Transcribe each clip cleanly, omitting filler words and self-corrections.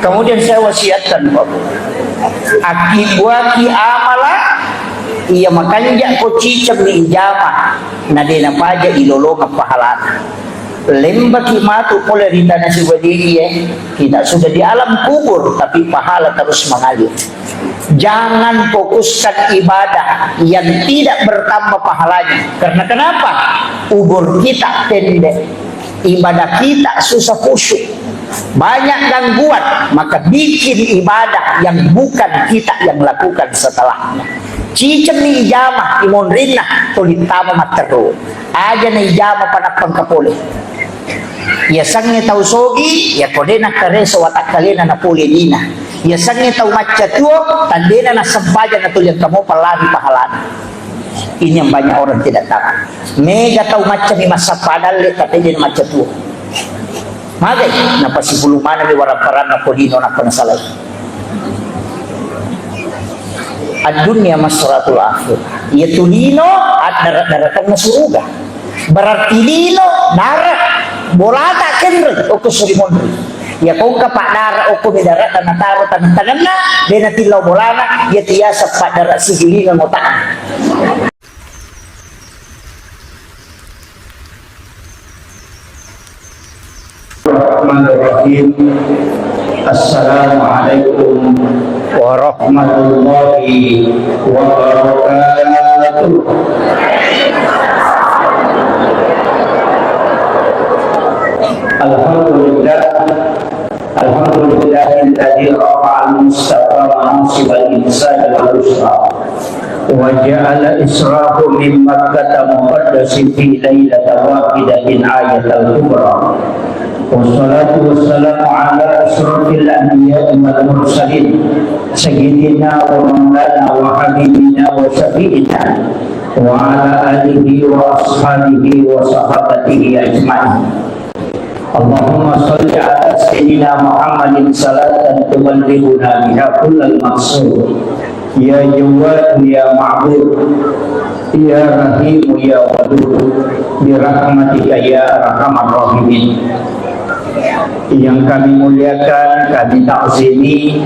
Kemudian saya wasiatkan Bapak, akibuaki amala iya makanya ko cicam ni ijama na dina paja ilolong pahalana lemba kimatu polerita na si wadiye kita sudah di alam kubur tapi pahala terus mengalir. Jangan fokuskan ibadah yang tidak bertambah pahalanya. Karena kenapa? Umur kita pendek, ibadah kita susah khusyuk, banyak gangguan, maka bikin ibadah yang bukan kita yang lakukan setelahnya. Cicem ni ijama imon rinna tulit tama matero aja na ijama panak pangkapole ya sangnya tau sogi ya kodena kareso watakalena na puli dina ya sangnya tau macca tuo tandena na sebaja na tulian kamu palari pahalana. Ini yang banyak orang tidak tahu. Mega tau macca ni masa padale katanya macca tuo magai na pasipulumana ni waraparan na podino na panasalay. Ad-dunya masratul akhir. Ya tulino at darat-daratan na suruga. Berarti lino darat bolata kenre o kusulimon. Ya kung kapak darat o kumidarat na nataro tanang na de natilaw bolana ya tiyasa pa darat sigilingan mo taan. Bismillahirrahmanirrahim. Assalamualaikum warahmatullahi wabarakatuh. Alhamdulillahilladzi rafa'al mustafa manasibal insani wal usra wa ja'ala israhu min makkah muqaddasin fi lailatin wahidatin ayatul kubra. Wassalatu wassalamu ala asrafil anbiya'i wal mursalin sayyidina wa maulana wa habibina wa syafi'ina wa ala alihi wa ashabihi wa sahabatihi ajma'in. Allahumma salli ala sayyidina Muhammadin salatan tuballighuna biha kullal maqsud ya Jawad ya Ma'bud ya Rahim ya Wadud bi rahmatika ya arhamar rahimin. Yang kami muliakan, kami takzimi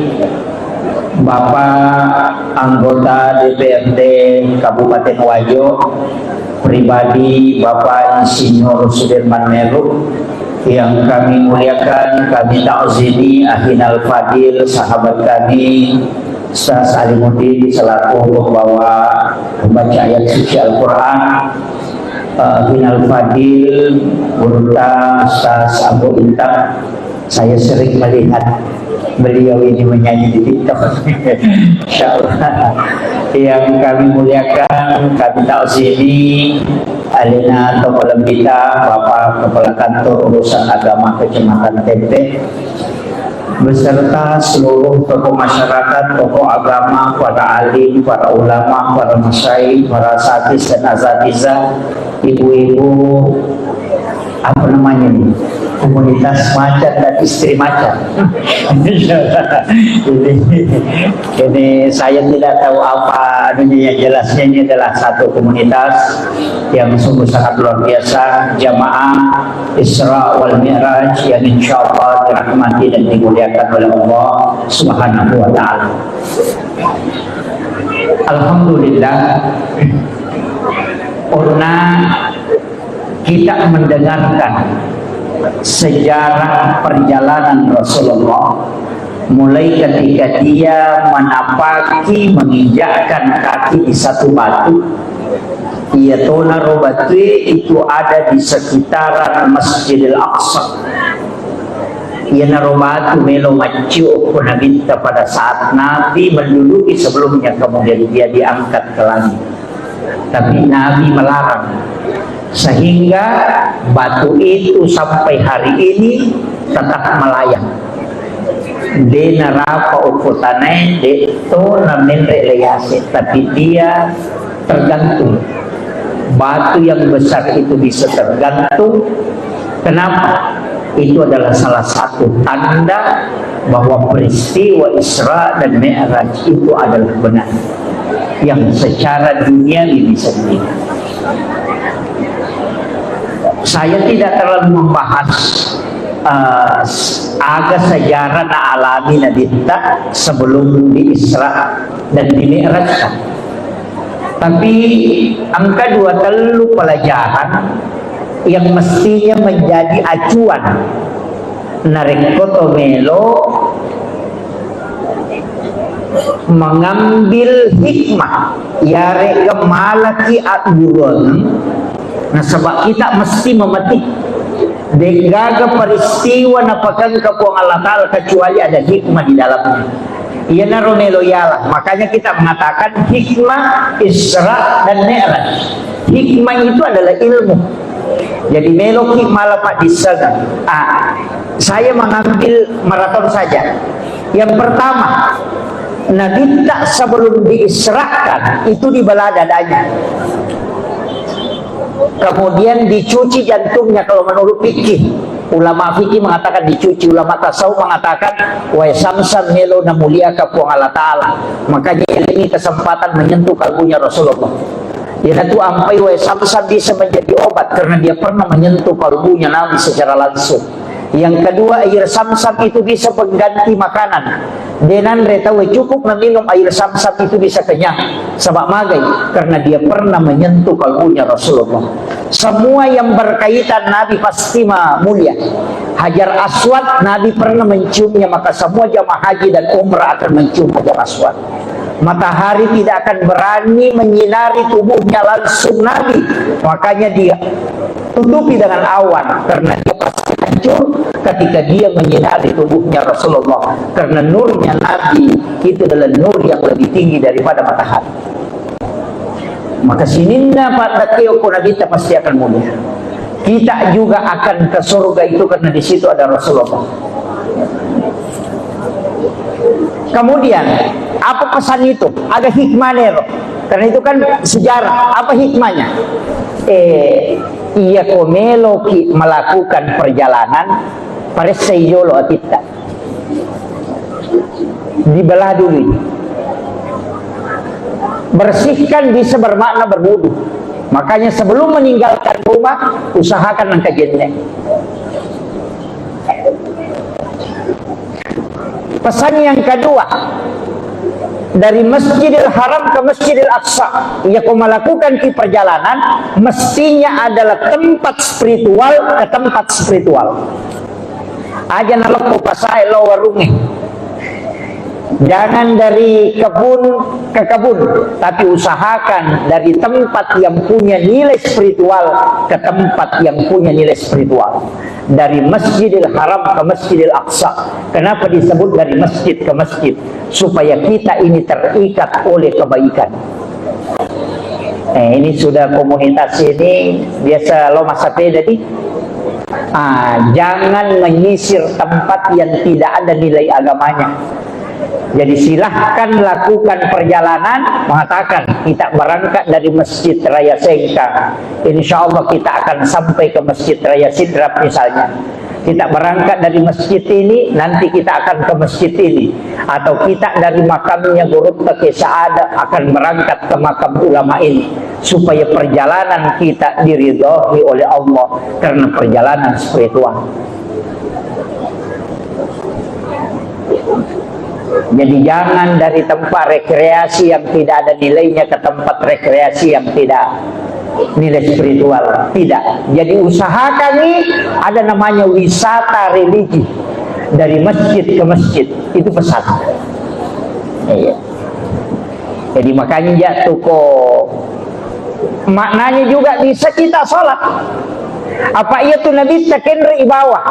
Bapak anggota DPRD Kabupaten Wajo, pribadi Bapak Insinyur Sudirman Melu. Yang kami muliakan, kami takzimi Ahinal Fadil, sahabat kami Ustaz Alimuddin selaku pembawa membaca ayat suci Al-Quran. Ahinal Fadil, Burta Ustaz Abu Intak, saya sering melihat beliau ini menyanyi di TikTok. Insyaallah. Yang kami muliakan, kami takzimi Alina Tokoh kita, Bapak Kepala Kantor Urusan Agama Kecamatan Tempe, beserta seluruh tokoh masyarakat, tokoh agama, para alim, para ulama, para masyayikh, para satis dan azatiza, ibu-ibu, apa namanya nih, komunitas macan dan istri macan. Ini saya tidak tahu apa anunya, yang jelasnya ini adalah satu komunitas yang sungguh sangat luar biasa, jamaah Isra wal Mi'raj yang insya Allah dirahmati dan dimuliakan oleh Allah Subhanahu wa Ta'ala. Alhamdulillah, pernah kita mendengarkan sejarah perjalanan Rasulullah mulai ketika dia menapaki, menginjakkan kaki di satu batu. Ia Tona Robatwe itu ada di sekitaran Masjidil Aqsa. Ia narobatu melo macio punabinta pada saat Nabi menduduki sebelumnya, kemudian dia diangkat ke langit. Tapi Nabi melarang, sehingga batu itu sampai hari ini tetap melayang. De narapa ukutane de to namin releyase, tapi dia tergantung. Batu yang besar itu bisa tergantung. Kenapa? Itu adalah salah satu tanda bahwa peristiwa Isra dan Mi'raj itu adalah benar, yang secara duniawi bisa dilihat. Saya tidak terlalu membahas aga sejarah na alami na dita sebelum di Isra dan di Mi'raj. Tapi ang kedua telu pelajaran yang mestinya menjadi acuan narekoto melo mengambil hikmah yare kemalaki at buron. Nah, sebab kita mesti memetik degaga peristiwa na pagkangkapuang Allah Ta'ala kecuali ada hikmah di dalamnya. Ia na Romelo yalah. Makanya kita mengatakan hikmah Isra dan Mi'raj. Hikmah itu adalah ilmu. Jadi melo hikmah lapak disaga. Saya mengambil maraton saja. Yang pertama, Nabi tak sebelum diisrakan itu dibelah dadanya, kemudian dicuci jantungnya. Kalau menurut fikih, ulama fikih mengatakan dicuci, ulama tasawuf mengatakan wa samsam melo na mulia kapuang Allah Ta'ala. Makanya ini kesempatan menyentuh kalbunya Rasulullah. Dia itu ampai wa samsam bisa menjadi obat karena dia pernah menyentuh kalbunya Nabi secara langsung. Yang kedua, air samsam itu bisa pengganti makanan. Denan retawe cukup meminum air samsam itu bisa kenyang. Sebab magai karena dia pernah menyentuh kalbunya Rasulullah. Semua yang berkaitan Nabi pasti mulia. Hajar Aswad Nabi pernah menciumnya, maka semua jamaah haji dan umrah akan mencium Hajar Aswad. Matahari tidak akan berani menyinari tubuhnya langsung Nabi, makanya dia tutupi dengan awan karena dia pasti hancur ketika dia menyinari tubuhnya Rasulullah, karena nurnya Nabi itu adalah nur yang lebih tinggi daripada matahari. Maka sininna pada keoko Nabi kita pasti akan mulia. Kita juga akan ke surga itu karena di situ ada Rasulullah. Kemudian apa pesan itu? Ada hikmahnya, karena itu kan sejarah. Apa hikmahnya? Iya komelo melakukan perjalanan pada seyolo atita. Dibelah dulu. Bersihkan bisa bermakna berwudu. Makanya sebelum meninggalkan rumah usahakan angkat jennek. Pesan yang kedua, dari Masjidil Haram ke Masjidil Aqsa, ia kau melakukan di perjalanan mestinya adalah tempat spiritual ke tempat spiritual. Aja nalok ko pasai lo warungi. Jangan dari kebun ke kebun, tapi usahakan dari tempat yang punya nilai spiritual ke tempat yang punya nilai spiritual. Dari Masjidil Haram ke Masjidil Aqsa. Kenapa disebut dari masjid ke masjid? Supaya kita ini terikat oleh kebaikan. Ini sudah komunitas ini biasa lo masa tadi. Jangan menyisir tempat yang tidak ada nilai agamanya. Jadi silahkan lakukan perjalanan, mengatakan kita berangkat dari Masjid Raya Sengkang, insya Allah kita akan sampai ke Masjid Raya Sidrap misalnya. Kita berangkat dari masjid ini, nanti kita akan ke masjid ini. Atau kita dari makamnya Guru Taqi Sa'adah akan berangkat ke makam ulama ini. Supaya perjalanan kita diridhoi oleh Allah karena perjalanan spiritual. Jadi jangan dari tempat rekreasi yang tidak ada nilainya ke tempat rekreasi yang tidak nilai spiritual. Tidak. Jadi usahakan nih ada namanya wisata religi dari masjid ke masjid. Itu pesan. Jadi makanya tuko maknanya juga bisa kita sholat. Apa itu Nabi takenri bawah?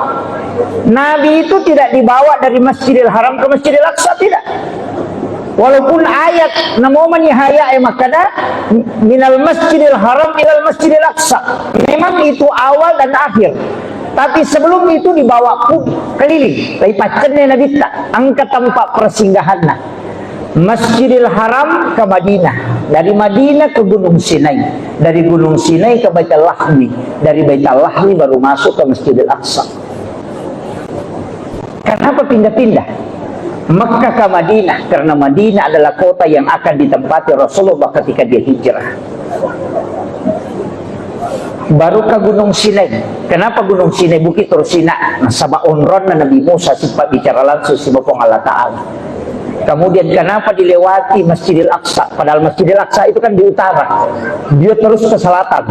Nabi itu tidak dibawa dari Masjidil Haram ke Masjidil Aqsa, tidak. Walaupun ayat namanya haya makada minal Masjidil Haram ilal Masjidil Aqsa. Memang itu awal dan akhir. Tapi sebelum itu dibawa pun keliling. Dari pacarnya Nabi tak angkat tempat persinggahannya. Masjidil Haram ke Madinah, dari Madinah ke Gunung Sinai, dari Gunung Sinai ke Baitul Lahmi, dari Baitul Lahmi baru masuk ke Masjidil Aqsa. Kenapa pindah-pindah? Mekkah ke Madinah, karena Madinah adalah kota yang akan ditempati Rasulullah ketika dia hijrah. baru ke Gunung Sinai. Kenapa Gunung Sinai? Bukit Tursina. Nah, sama onron na Nabi Musa sempat bicara langsung si Bapong Allah Ta'ala. Kemudian kenapa dilewati Masjidil Aqsa? Padahal Masjidil Aqsa itu kan di utara. Dia terus ke selatan.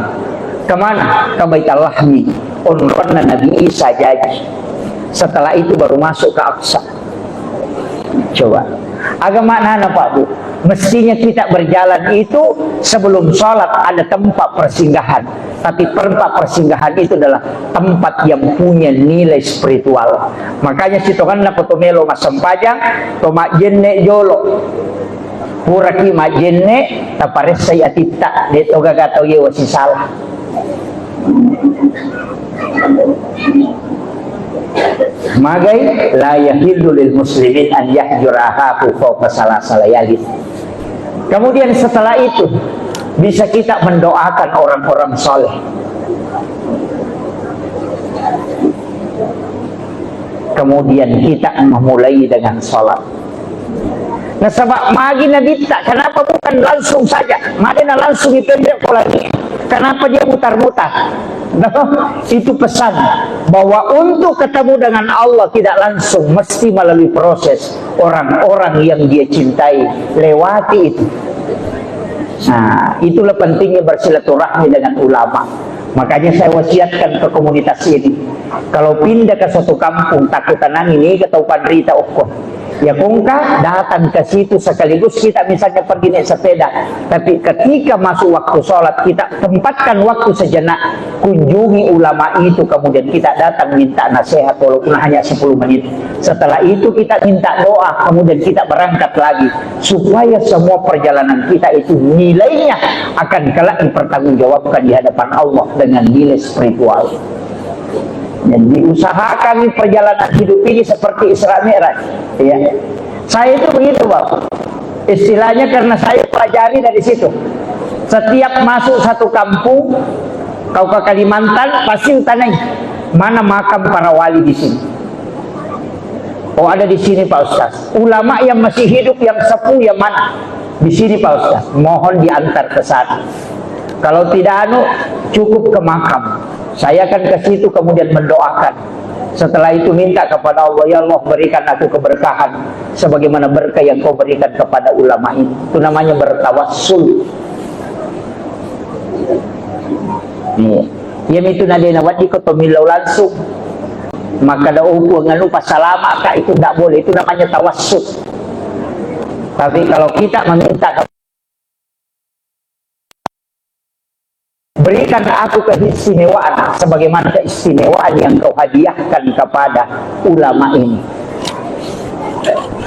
Kemana? Ke Baitul Lahmi. Onron na Nabi Isa jadi. Setelah itu baru masuk ke Aqsa. Coba. Agama mana Pak Bu? Mestinya kita berjalan itu sebelum sholat ada tempat persinggahan. Tapi tempat persinggahan itu adalah tempat yang punya nilai spiritual. Makanya situ kan na potomelo masampajang, tomak jenne jolo. Puraki majenne, tapares saya atita, deto gagatau ye wasisalah. Magai la yahillu lil muslimin an yahjuraha fawqa salasa layalin. Kemudian setelah itu bisa kita mendoakan orang-orang soleh. Kemudian kita memulai dengan sholat. Nah sebab magi Nabi tak, kenapa bukan langsung saja? Madina langsung dipendek lagi. Kenapa dia mutar-mutar? Nah, itu pesan bahwa untuk ketemu dengan Allah tidak langsung, mesti melalui proses. Orang-orang yang dia cintai lewati itu. Nah, itulah pentingnya bersilaturahmi dengan ulama. Makanya saya wasiatkan ke komunitas ini, kalau pindah ke suatu kampung takut tenang ini ketahuan berita ya kungka datang ke situ sekaligus kita misalnya pergi naik sepeda, tapi ketika masuk waktu sholat kita tempatkan waktu sejenak, kunjungi ulama itu, kemudian kita datang minta nasihat walaupun hanya 10 menit. Setelah itu kita minta doa, kemudian kita berangkat lagi supaya semua perjalanan kita itu nilainya akan kelak dipertanggungjawabkan di hadapan Allah dengan nilai spiritual. Jadi usahakan perjalanan hidup ini seperti Isra Mi'raj. Ya. Saya itu begitu Pak. Istilahnya karena saya pelajari dari situ. Setiap masuk satu kampung, kau ke Kalimantan pasti tanya mana makam para wali di sini. Oh ada di sini Pak Ustaz. Ulama yang masih hidup yang sepuh yang mana? Di sini Pak Ustaz. Mohon diantar ke sana. Kalau tidak cukup ke makam. Saya akan ke situ kemudian mendoakan. Setelah itu minta kepada Allah, ya Allah berikan aku keberkahan sebagaimana berkah yang kau berikan kepada ulama ini. Itu namanya bertawassul. Yang itu nadena wadi ko tumilaw langsung. Maka daupo nganu pasalama ka itu tidak boleh. Itu namanya tawassul. Tapi kalau kita meminta berikan aku keistimewaan sebagaimana keistimewaan yang kau hadiahkan kepada ulama ini.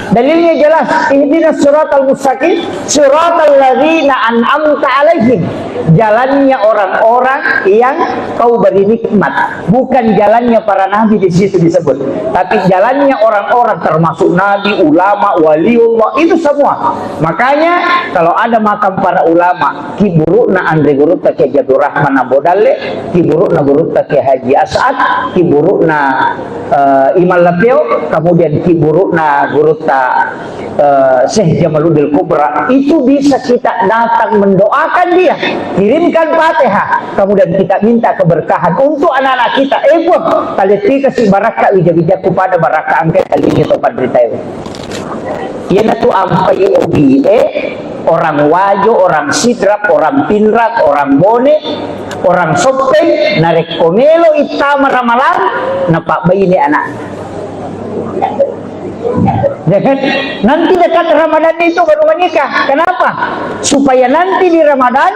Dalilnya jelas, ihdinas siratal mustaqim, siratal ladzina an'amta alaihim. Jalannya orang-orang yang kau beri nikmat, bukan jalannya para nabi di situ disebut, tapi jalannya orang-orang termasuk nabi, ulama, waliullah, itu semua. Makanya kalau ada makam para ulama, kiburukna Andre Gurutta ke Jadur Rahman Abodalle, kiburukna Gurutta ke Haji As'ad, kiburukna Imal Lapeo, kemudian kiburukna Gurutta Syekh Jamaluddin Kubra, itu bisa kita datang mendoakan dia, kirimkan Fatihah, kemudian kita minta keberkahan untuk anak-anak kita. Buah taliti kasih baraka wija-wija kepada baraka angkat kali ini topan berita ini. Ia tu ampai obi orang wajo, orang sidrap, orang pinrat, orang bone, orang sopeng, narik komelo itama ramalan, napak bayi ni anak. Nanti dekat Ramadan itu baru menikah. Kenapa? Supaya nanti di Ramadan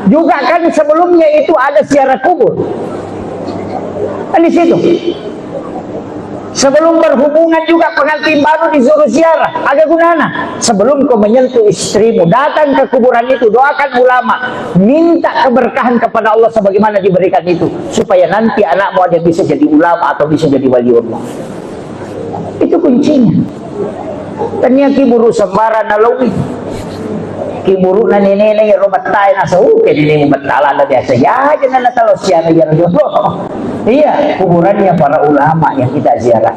juga kan sebelumnya itu ada ziarah kubur. Kan di situ. Sebelum berhubungan juga pengantin baru disuruh ziarah. Ada gunanya. Sebelum kau menyentuh istrimu, datang ke kuburan itu, doakan ulama, minta keberkahan kepada Allah sebagaimana diberikan itu, supaya nanti anakmu ada bisa jadi ulama atau bisa jadi waliullah. Itu kuncinya. Tanya kiburu sembara nalawi, kiburu na nenek yang robat tayo nasa uke nenek mo batala na biasa ya jangan na talos siya na yan iya kuburannya para ulama yang kita ziarah.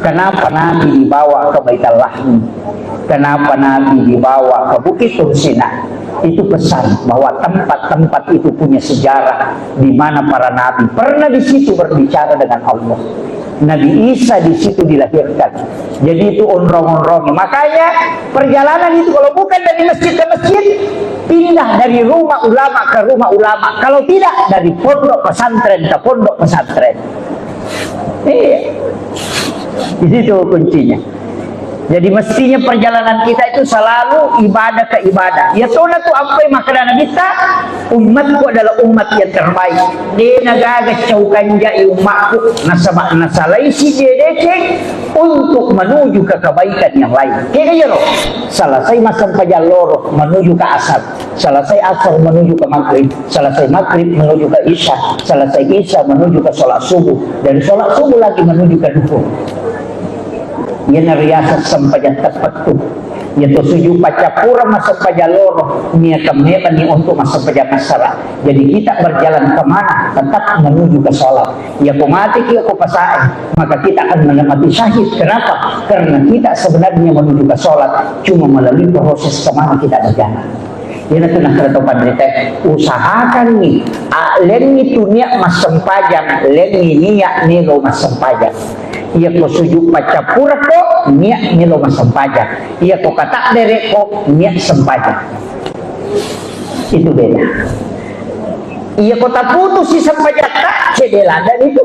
Kenapa Nabi dibawa ke Baitul Lahmi? Kenapa Nabi dibawa ke Bukit Tursina? Itu pesan bahwa tempat-tempat itu punya sejarah di mana para nabi pernah di situ berbicara dengan Allah. Nabi Isa di situ dilahirkan. Jadi itu onrong-onrongnya. Makanya perjalanan itu kalau bukan dari masjid ke masjid, pindah dari rumah ulama ke rumah ulama. Kalau tidak dari pondok pesantren ke pondok pesantren. Di situ kuncinya. Jadi mestinya perjalanan kita itu selalu ibadah ke ibadah. Ya tona tu apa yang makanan kita? Umatku adalah umat yang terbaik. Dia nagaga caukan jai umatku nasalai si dedek untuk menuju ke kebaikan yang lain. Kaya loh. Selesai masa pajaloro menuju ke asar. Selesai asar menuju ke maghrib. Selesai maghrib menuju ke isya. Selesai isya menuju ke sholat subuh. Dan sholat subuh lagi menuju ke duhur. Yan riasat sampajan tepat tu. Yan to suju pacapura masa pajaloro niya kami ni untuk masa pajamasara. Jadi kita berjalan kemana? Tetap menuju ke sholat. Ya kung mati kita ko pasain, maka kita akan menempati syahid. Kenapa? Karena kita sebenarnya menuju ke sholat cuma melalui proses kemana kita berjalan. Yan ito nakarato pandrite. Usahakan ni lengi tu niya masampajang, lengi niya nilo masampajang. Ia ko suju pacapura ko niya nilo masampaja. Ia ko kata dere ko niya sampaja. Itu beda. Ia ko taputus si sampaja tak cedela dan itu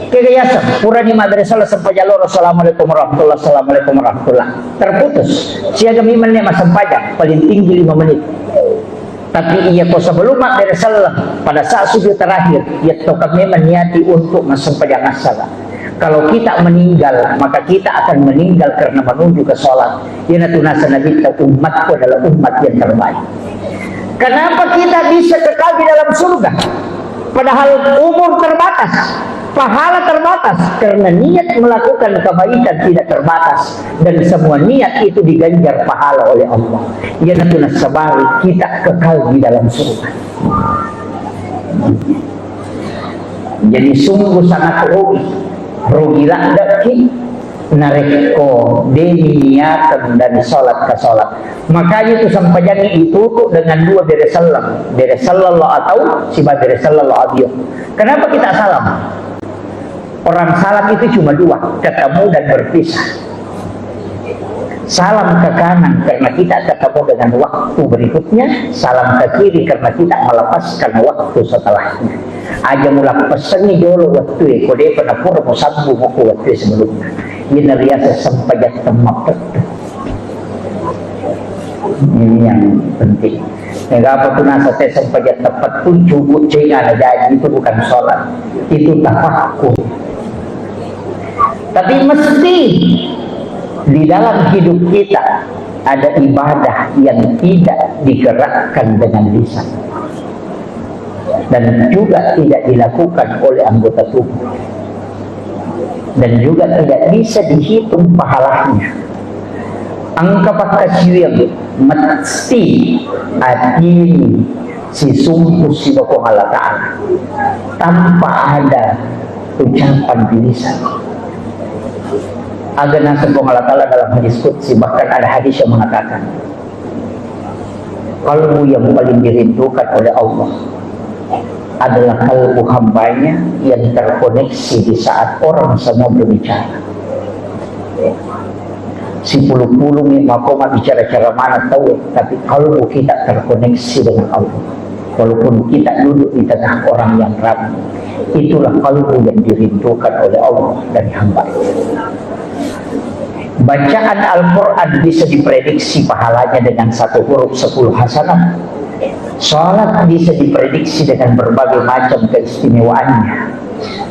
kegayasa pura ni madrasah sampaja loro. Assalamualaikum warahmatullahi wabarakatuh. Assalamualaikum warahmatullahi. Terputus. Siaga miman niya masampaja paling tinggi 5 menit. Tapi ia ko sebelum madrasah pada saat sujud terakhir ia tokat memang niati untuk masampaja masalah. Kalau kita meninggal, maka kita akan meninggal karena menuju ke sholat. Yana tunasa Nabi kita umatku adalah umat yang terbaik. Kenapa kita bisa kekal di dalam surga? Padahal umur terbatas, pahala terbatas. Karena niat melakukan kebaikan tidak terbatas. Dan semua niat itu diganjar pahala oleh Allah. Yana tunasa sabari kita kekal di dalam surga. Jadi sungguh sangat rugi daki nareko demi niatan dan sholat ke sholat. Makanya itu sampainya ditutup dengan 2 dari sallallahu atau sifat dari sallallahu abiyah. Kenapa kita salam? Orang salam itu cuma 2, ketemu dan berpisah. Salam ke kanan karena kita ketemu dengan waktu berikutnya, salam ke kiri karena kita melepaskan waktu setelahnya. Aja mulak pesengi dulu waktu kode pada pura musabu buku waktu sebelumnya. Ini riasa sampai temak. Ini yang penting. Mengapa tu nasa te sampai tepat pun cukup cengar jadi itu bukan sholat, itu tafakkur. Tapi mesti di dalam hidup kita ada ibadah yang tidak digerakkan dengan lisan dan juga tidak dilakukan oleh anggota tubuh dan juga tidak bisa dihitung pahalanya. Angka pakasiyang mesti adini si sungguh si Bapa Allah Ta'ala tanpa ada ucapan di lisan. Agar nasa Allah Ta'ala dalam hadis qudsi, bahkan ada hadis yang mengatakan kalbu yang paling dirindukan oleh Allah adalah kalbu hambanya yang terkoneksi di saat orang semua berbicara. Si puluh-puluh ni makoma bicara cara mana tahu, tapi kalbu kita terkoneksi dengan Allah. Walaupun kita duduk di tengah orang yang ramai, itulah kalbu yang dirindukan oleh Allah dari hamba. Bacaan Al-Quran bisa diprediksi pahalanya dengan 1 huruf 10 hasanah. Salat bisa diprediksi dengan berbagai macam keistimewaannya.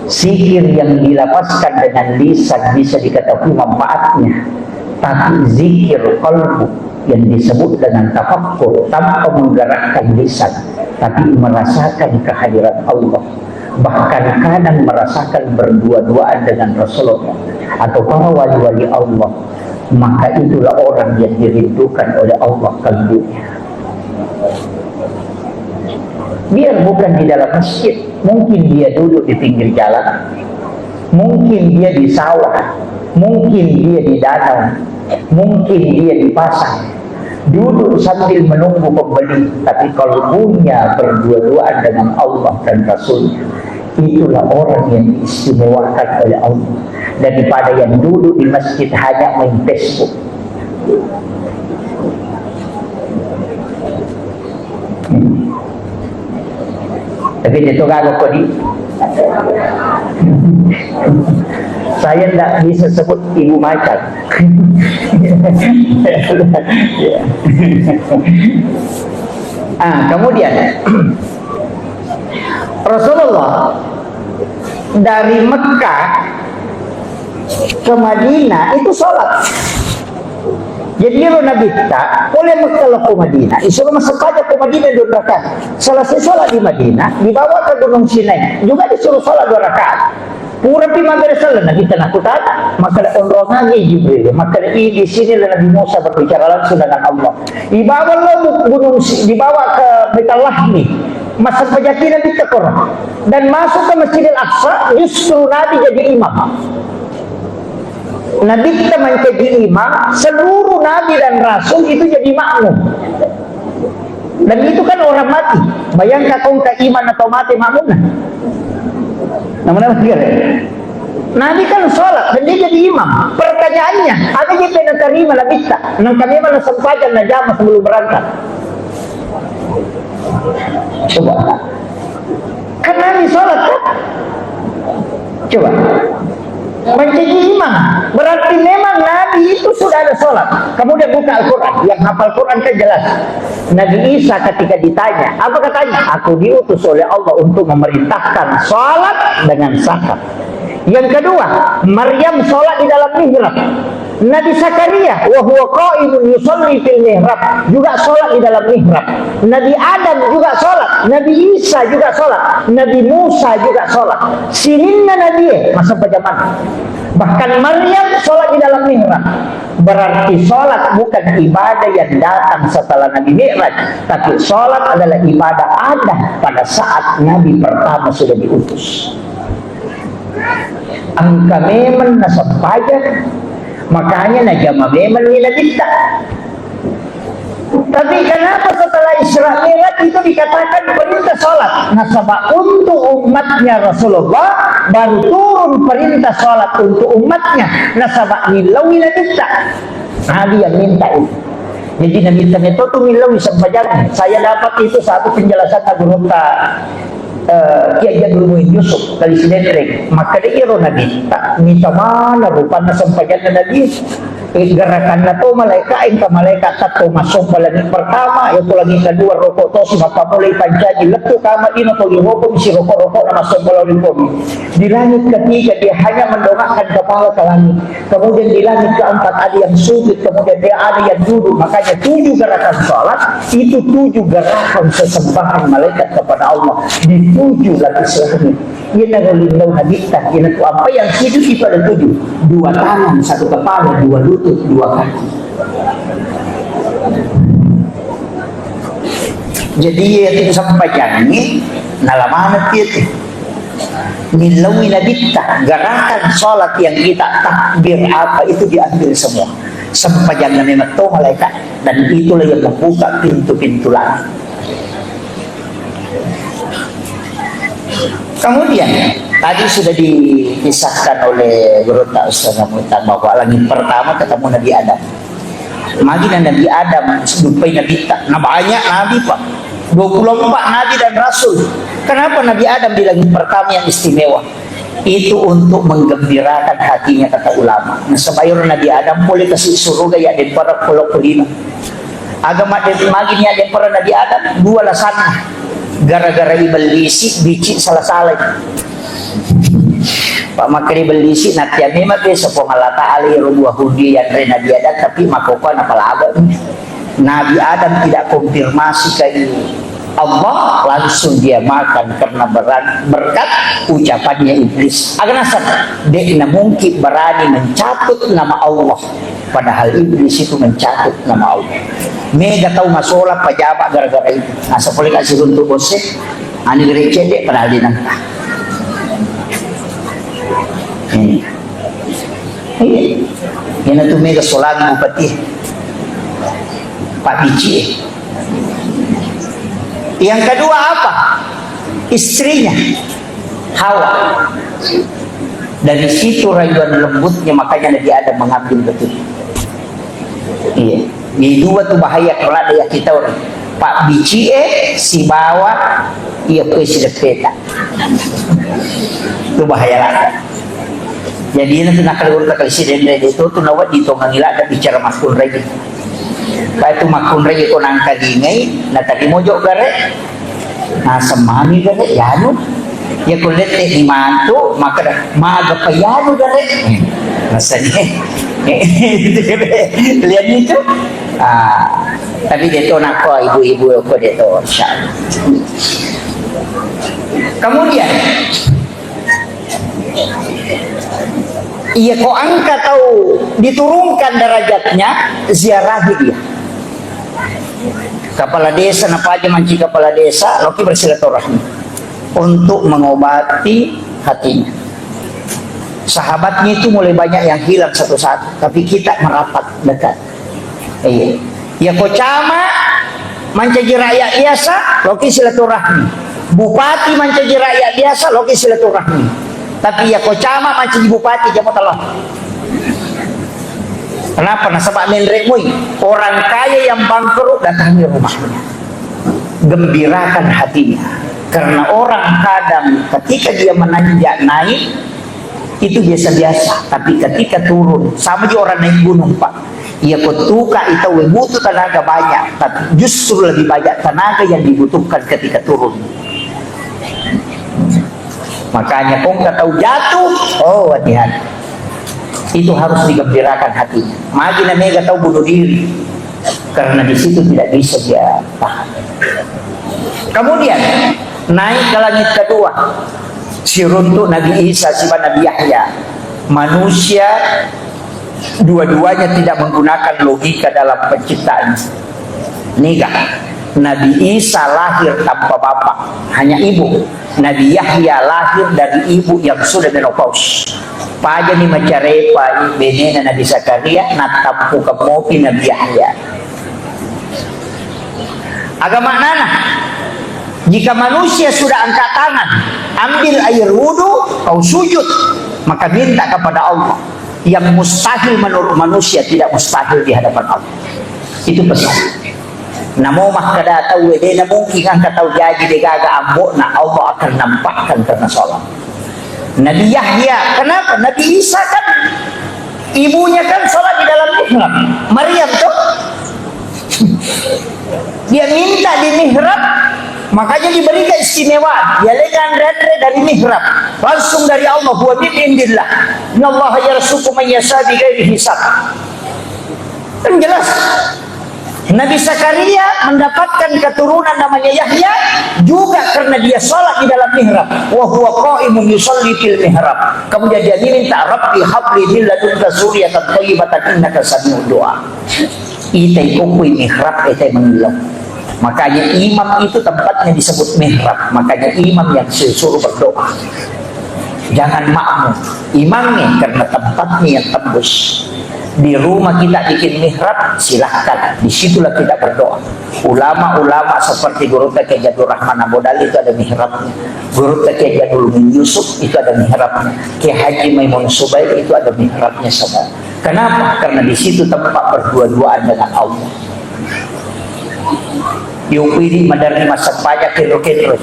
Zikir yang dilapaskan dengan lisan bisa diketahui manfaatnya. Tapi zikir qalbu yang disebut dengan tafakkur tanpa menggerakkan lisan, tapi merasakan kehadiran Allah, bahkan kadang merasakan berdua-duaan dengan Rasulullah atau para wali-wali Allah, maka itulah orang yang dirindukan oleh Allah kalbunya. Biar bukan di dalam masjid, mungkin dia duduk di pinggir jalan, mungkin dia di sawah, mungkin dia di danau, mungkin dia di pasar, duduk sambil menunggu pembeli, tapi kalbunya berdua-duaan dengan Allah dan Rasul. Itulah orang yang diistimewakan oleh Allah daripada yang duduk di masjid hanya main Facebook. Tapi itu kalau kau di saya tidak bisa sebut ibu macan. Kemudian Rasulullah dari Mekah ke Madinah itu sholat. Jadi Nabi tak boleh Mekah ke Madinah, disuruh masuk aja ke Madinah 2 rakaat. Selesai sholat di Madinah, dibawa ke Gunung Sinai, juga disuruh sholat 2 rakaat. Pura pimagari salah Nabi tenakutan, maka onrongan Jibril, maka di sini Nabi Musa berbicara langsung dengan Allah. Dibawa gunung, dibawa ke Baitul Lahmi, masa pejati Nabi tekor, dan masuk ke Masjidil Aqsa, justru Nabi jadi imam. Nabi kita menjadi imam, seluruh Nabi dan Rasul itu jadi makmum. Dan itu kan orang mati. Bayangkan kau tak iman atau mati makmum. Namun Nabi kan sholat dan dia jadi imam. Pertanyaannya, ada yang pernah terima Nabi tak? Kami mana sempadan najamah sebelum berangkat. Coba. Kan Nabi sholat kan? Coba. Menjadi imam berarti memang Nabi itu sudah ada sholat. Kemudian buka Al-Quran, yang hafal Quran kan jelas. Nabi Isa ketika ditanya, apa katanya? Aku diutus oleh Allah untuk memerintahkan sholat dengan zakat. Yang kedua, Maryam sholat di dalam mihrab. Nabi Zakaria wa huwa qa'imun yusalli fil mihrab, juga sholat di dalam mihrab. Nabi Adam juga sholat, Nabi Isa juga sholat, Nabi Musa juga sholat. Sininna Nabi masa zaman. Bahkan Maryam sholat di dalam mihrab. Berarti sholat bukan ibadah yang datang setelah Nabi Mi'raj, tapi sholat adalah ibadah ada pada saat Nabi pertama sudah diutus. Angka memang nasampajan, makanya najama memang nila kita. Tapi kenapa setelah Isra Mi'raj itu dikatakan perintah sholat? Nasabah untuk umatnya Rasulullah, baru turun perintah sholat untuk umatnya. Nasabah nilawi kita. Nabi yang minta itu. Jadi Nabi tanya itu nilawi sampajan. Saya dapat itu satu penjelasan Abu Rota Kiai Jadul Muin Yusuf kali sinetrik. Maka dia Nabi tak minta mana rupanya sampajan Nabi. Gerakan na to malaikat ingka malaikat tato masuk palagi pertama itu lagi kedua rokok to si maka mulai pancaji letu kama ino to rokok si rokok na masuk palagi po di langit ketiga dia hanya mendongakkan kepala ke langit, kemudian di langit keempat ada yang sujud, kemudian dia ada yang duduk. Makanya 7 gerakan salat itu 7 gerakan sesembahan malaikat kepada Allah di 7 lapis langit. Ia nagulinaw hadita, ia naku apa yang hidup itu ada 7, 2 tangan, 1 kepala, 2 lutut, 2 kaki. Jadi itu sampai jangi nalamanat itu nilawi nadita, gerakan sholat yang kita takbir apa itu diambil semua sampai jangan memang to malaikat, dan itulah yang membuka pintu-pintu langit. Kemudian tadi sudah dikisahkan oleh Guru Ustaz Muhtar bahwa langit pertama ketemu Nabi Adam. Magina Nabi Adam sampai Nabi tak. Nah banyak Nabi Pak. 24 Nabi dan Rasul. Kenapa Nabi Adam di langit pertama yang istimewa? Itu untuk menggembirakan hatinya kata ulama. Nah sebayur Nabi Adam boleh kasih surga ya dan para pulau-pulau. Agama dan maginya dan para Nabi Adam 2 lasana. Gara-gara ibelisi bici salah-salah. Pak makri belisi natia memang desa pengalata ali rubuah hudi yang rena dia ada, tapi makokan apalagi Nabi Adam tidak konfirmasi ke Allah, langsung dia makan karena berkat ucapannya iblis. Aganasan dia mungkin berani mencatut nama Allah, padahal iblis itu mencatut nama Allah. Mega tahu masalah pejabat gara-gara itu. Nah, sepuluh kasih untuk bosnya, ani gereja dia padahal dia nantah. Ini tuh mega solang bupati. Pak Bici. Yang kedua apa? Istrinya Hawa. Dari situ rayuan lembutnya, makanya Nabi Adam mengambil betul. Iya, di dua tuh bahaya kalau ada yang kita orang Pak Bici si bawa iya ke si peta. Itu bahaya lah. Jadi nanti nak keluar ke presiden itu tuh nawat di tongang ila ada bicara makun lagi. Baik itu makun lagi ko nang kaginay na tadi mojok gare. Nah semami gare yano. Ya kulit di mantu maka maga payano gare. Rasanya lihat itu. Tapi dito nak ko ibu-ibu ko dito insya. Kemudian ia kau angkat tahu diturunkan derajatnya, ziarahi dia. Kepala desa napa aja manci kepala desa, loki bersilaturahmi untuk mengobati hatinya. Sahabatnya itu mulai banyak yang hilang satu-satu, tapi kita merapat dekat. Iya. Ya kau cama mancaji rakyat biasa, loki silaturahmi. Bupati mancaji rakyat biasa, loki silaturahmi. Tapi ya kau cama mancaji bupati jamu telah. Kenapa? Nasabak menremui orang kaya yang bangkrut datangi rumahnya, gembirakan hatinya. Karena orang kadang ketika dia menanjak naik itu biasa-biasa, tapi ketika turun sama juga orang naik gunung pak. Ia kutuka itu butuh tenaga banyak, tapi justru lebih banyak tenaga yang dibutuhkan ketika turun. Makanya kau nggak tahu jatuh, oh hati-hati. Itu harus digembirakan hatinya. Magi namanya nggak tahu bunuh diri, karena di situ tidak bisa dia tahan. Kemudian naik ke langit kedua, si runtuh Nabi Isa, si Nabi Yahya. Manusia dua-duanya tidak menggunakan logika dalam penciptaan. Nikah. Nabi Isa lahir tanpa bapak, hanya ibu. Nabi Yahya lahir dari ibu yang sudah menopause. Paja ni macarepa benena Nabi Zakaria natapu kemopi Nabi Yahya. Agama nana, jika manusia sudah angkat tangan, ambil air wudhu, kau sujud, maka minta kepada Allah. Yang mustahil menurut manusia tidak mustahil di hadapan Allah. Itu pesan. Namo mah kada tahu na mungkin angkat tahu jadi degaga ambok na Allah akan nampakkan karena sholat. Nabi Yahya, kenapa? Nabi Isa kan ibunya kan sholat di dalam mihrab. Maryam tuh dia minta di mihrab, makanya diberi keistimewaan. Dia lekan dari mihrab, langsung dari Allah. Huwa min indillah. Innallaha yarzuqu man yasha bighairi hisab. Kan jelas. Nabi Zakaria mendapatkan keturunan namanya Yahya juga karena dia sholat di dalam mihrab. Wa huwa qa'imun yusalli fil mihrab. Kemudian dia minta, Rabbi habli min ladunka dzurriyyatan thayyibatan innaka sami'ud du'a. Itai kukui mihrab, itai mengilau. Makanya imam itu tempatnya disebut mihrab. Makanya imam yang disuruh berdoa. Jangan makmum, imamnya karena tempatnya yang tembus. Di rumah kita bikin mihrab, silahkan. Disitulah kita berdoa. Ulama-ulama seperti Guru Taqi Jadul Rahman Abodali itu ada mihrabnya. Guru Taqi Jadul Yusuf itu ada mihrabnya. Kiai Haji Maimun Subair itu ada mihrabnya saudara. Kenapa? Karena di situ tempat berdua-duaan dengan Allah. Yupiri madarni masa pajak kiro-kiro.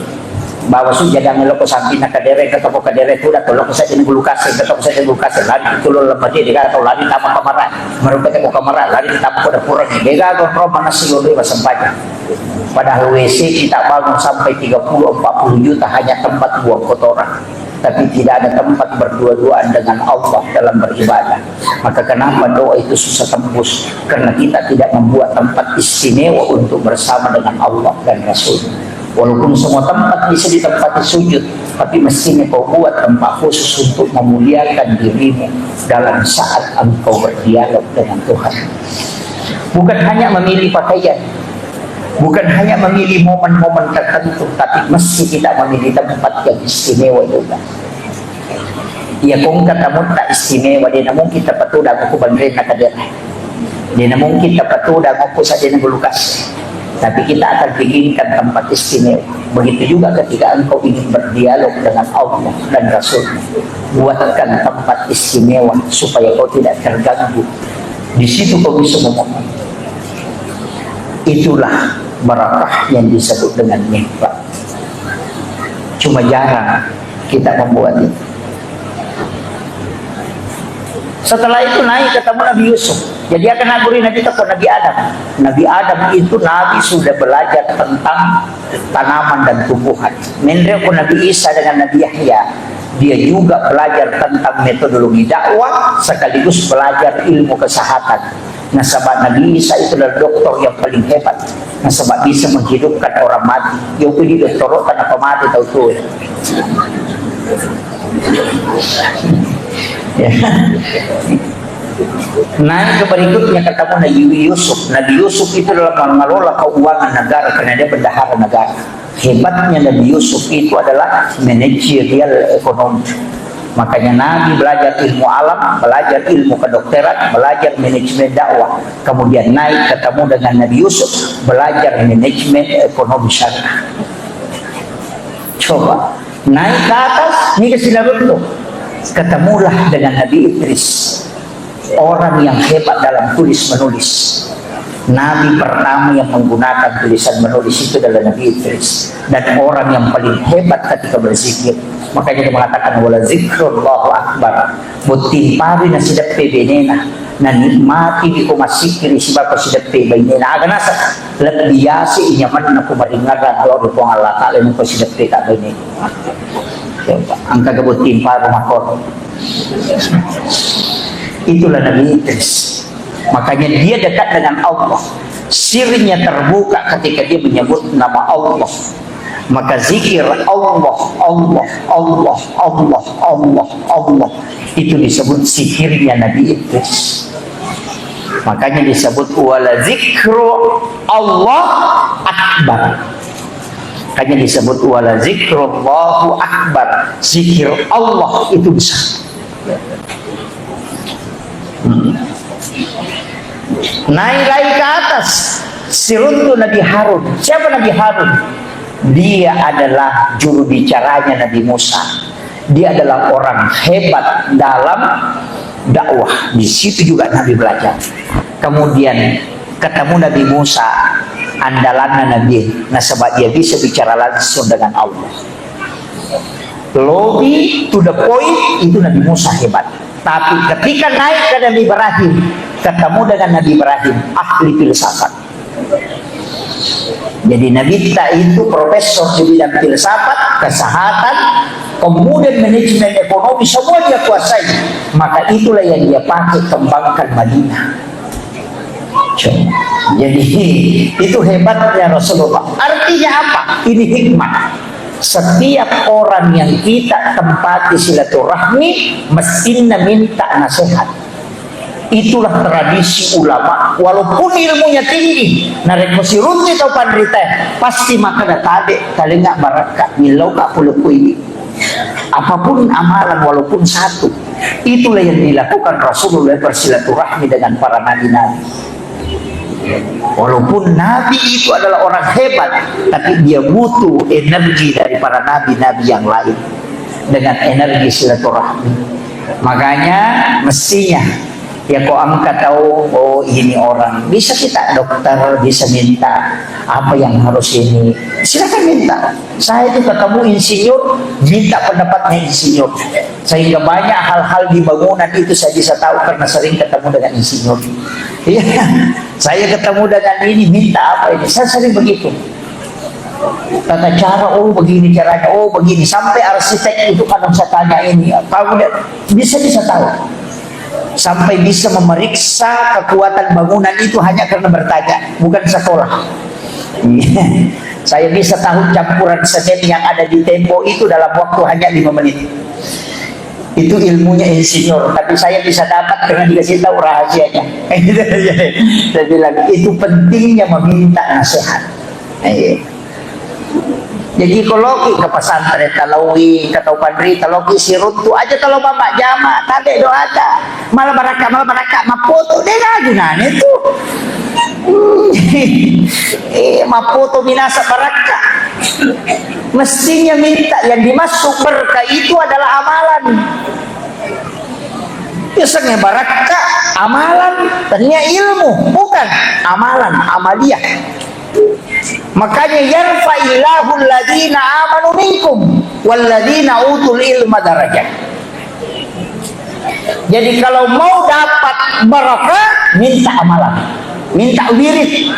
Bawa su jadang lo ko samping na kadere kata ko kadere kuda to lo ko sa tinggulu kase kata ko sa tinggulu kase lagi itu lo lemati di kata lagi tama kamara merupakan ko kamara lagi tama ko da pura ni dega ko ro mana si lo ba sampanya. Padahal WC kita bangun sampai 30-40 juta hanya tempat buang kotoran, tapi tidak ada tempat berdua-duaan dengan Allah dalam beribadah. Maka kenapa doa itu susah tembus? Karena kita tidak membuat tempat istimewa untuk bersama dengan Allah dan Rasul. Walaupun semua tempat bisa ditempati sujud, tapi mestinya kau buat tempat khusus untuk memuliakan dirimu dalam saat engkau berdialog dengan Tuhan. Bukan hanya memilih pakaian, bukan hanya memilih momen-momen tertentu, tapi mesti kita memilih tempat yang istimewa juga. Ya kung katamu tak istimewa din namun kita patudang ko bandrin na kadera. Dia mungkin dapat tuda ngopo saja yang belukas. Tapi kita akan bikinkan tempat istimewa. Begitu juga ketika engkau ingin berdialog dengan Allah dan Rasul, buatkan tempat istimewa supaya kau tidak terganggu. Di situ kau bisa ngomong. Itulah barakah yang disebut dengan nikmat. Cuma jarang kita membuat itu. Setelah itu naik ketemu Nabi Yusuf. Jadi akan naguri Nabi itu Nabi Adam. Nabi Adam itu Nabi sudah belajar tentang tanaman dan tumbuhan. Menurut Nabi Isa dengan Nabi Yahya, dia juga belajar tentang metodologi dakwah sekaligus belajar ilmu kesehatan. Nah, sebab Nabi Isa itu adalah dokter yang paling hebat. Nah, sebab bisa menghidupkan orang mati. Yang pilih dokter tanpa mati tahu tuh. Ya. Naik ke berikutnya ketemu Nabi Yusuf. Nabi Yusuf itu adalah mengelola keuangan negara karena dia bendahara negara. Hebatnya Nabi Yusuf itu adalah manajerial ekonomi. Makanya Nabi belajar ilmu alam, belajar ilmu kedokteran, belajar manajemen dakwah. Kemudian naik ketemu dengan Nabi Yusuf, belajar manajemen ekonomi syariah. Coba naik ke atas, ini ke Sinaruntuh. Ketemulah dengan Nabi Idris, orang yang hebat dalam tulis menulis. Nabi pertama yang menggunakan tulisan menulis itu adalah Nabi Idris, dan orang yang paling hebat ketika berzikir. Makanya dia mengatakan wala zikrullahu akbar. Butin pari na sidap benena na nikmati di kumasikiri sebab sidap benena agak nasa lebih biasa inyaman na kumaringaran kalau rupong Allah Ta'ala ng sidap benena. Ang kagabutin pari makor. Itulah Nabi Idris. Makanya dia dekat dengan Allah. Sirnya terbuka ketika dia menyebut nama Allah. Maka zikir Allah, Allah, Allah, Allah, Allah, Allah. Itu disebut zikirnya Nabi Idris. Makanya disebut wala zikru Allah akbar. Makanya disebut wala zikrullahu akbar. Zikir Allah itu besar. Naik lagi ke atas, siruntu Nabi Harun. Siapa Nabi Harun? Dia adalah juru bicaranya Nabi Musa. Dia adalah orang hebat dalam dakwah. Di situ juga Nabi belajar. Kemudian ketemu Nabi Musa, andalannya Nabi. Nah, sebab dia bisa bicara langsung dengan Allah. Lobby to the point itu Nabi Musa hebat. Tapi ketika naik ke Nabi Ibrahim, ketemu dengan Nabi Ibrahim, ahli filsafat. Jadi Nabi kita itu profesor di bidang filsafat, kesehatan, kemudian manajemen ekonomi, semua dia kuasai. Maka itulah yang dia pakai kembangkan Madinah. Jadi itu hebatnya Rasulullah. Artinya apa? Ini hikmah. Setiap orang yang kita tempati silaturahmi mestinya minta nasihat. Itulah tradisi ulama. Walaupun ilmunya tinggi, narek runti atau pandrita, pasti maka tade kalinga barakat milau ka puluh-puluh. Apapun amalan walaupun satu, itulah yang dilakukan Rasulullah bersilaturahmi dengan para nabi-nabi. Walaupun Nabi itu adalah orang hebat, tapi dia butuh energi dari para nabi-nabi yang lain dengan energi silaturahmi. Makanya mestinya ya kok angkat tahu, oh ini orang bisa kita dokter bisa minta apa yang harus ini, silakan minta. Saya itu ketemu insinyur, minta pendapatnya insinyur, sehingga banyak hal-hal di bangunan itu saya bisa tahu karena sering ketemu dengan insinyur. Iya, saya ketemu dengan ini minta apa ini, saya sering begitu. Tata cara, oh begini caranya, oh begini, sampai arsitek itu kadang saya tanya ini, apa bisa tahu. Sampai bisa memeriksa kekuatan bangunan itu hanya karena bertanya, bukan sekolah. Saya bisa tahu campuran semen yang ada di tempo itu dalam waktu hanya 5 menit. Itu ilmunya insinyur, tapi saya bisa dapat karena dikasih tahu rahasianya. Saya bilang itu pentingnya meminta nasihat. Jadi kalau ke pesantren talawi, ke tau pandri, talawi sirut tu aja kalau bapak jama, tade doa ada. malah baraka mapoto deh lah gunanya itu. Mapoto minasa baraka. Mestinya minta yang dimasuk berkah itu adalah amalan. Biasanya baraka amalan, ternyata ilmu, bukan amalan, amaliyah. Makanya yarfa'illahu alladhina amanu minkum walladhina utul ilma darajat. Jadi kalau mau dapat barakah, minta amalan, minta wirid,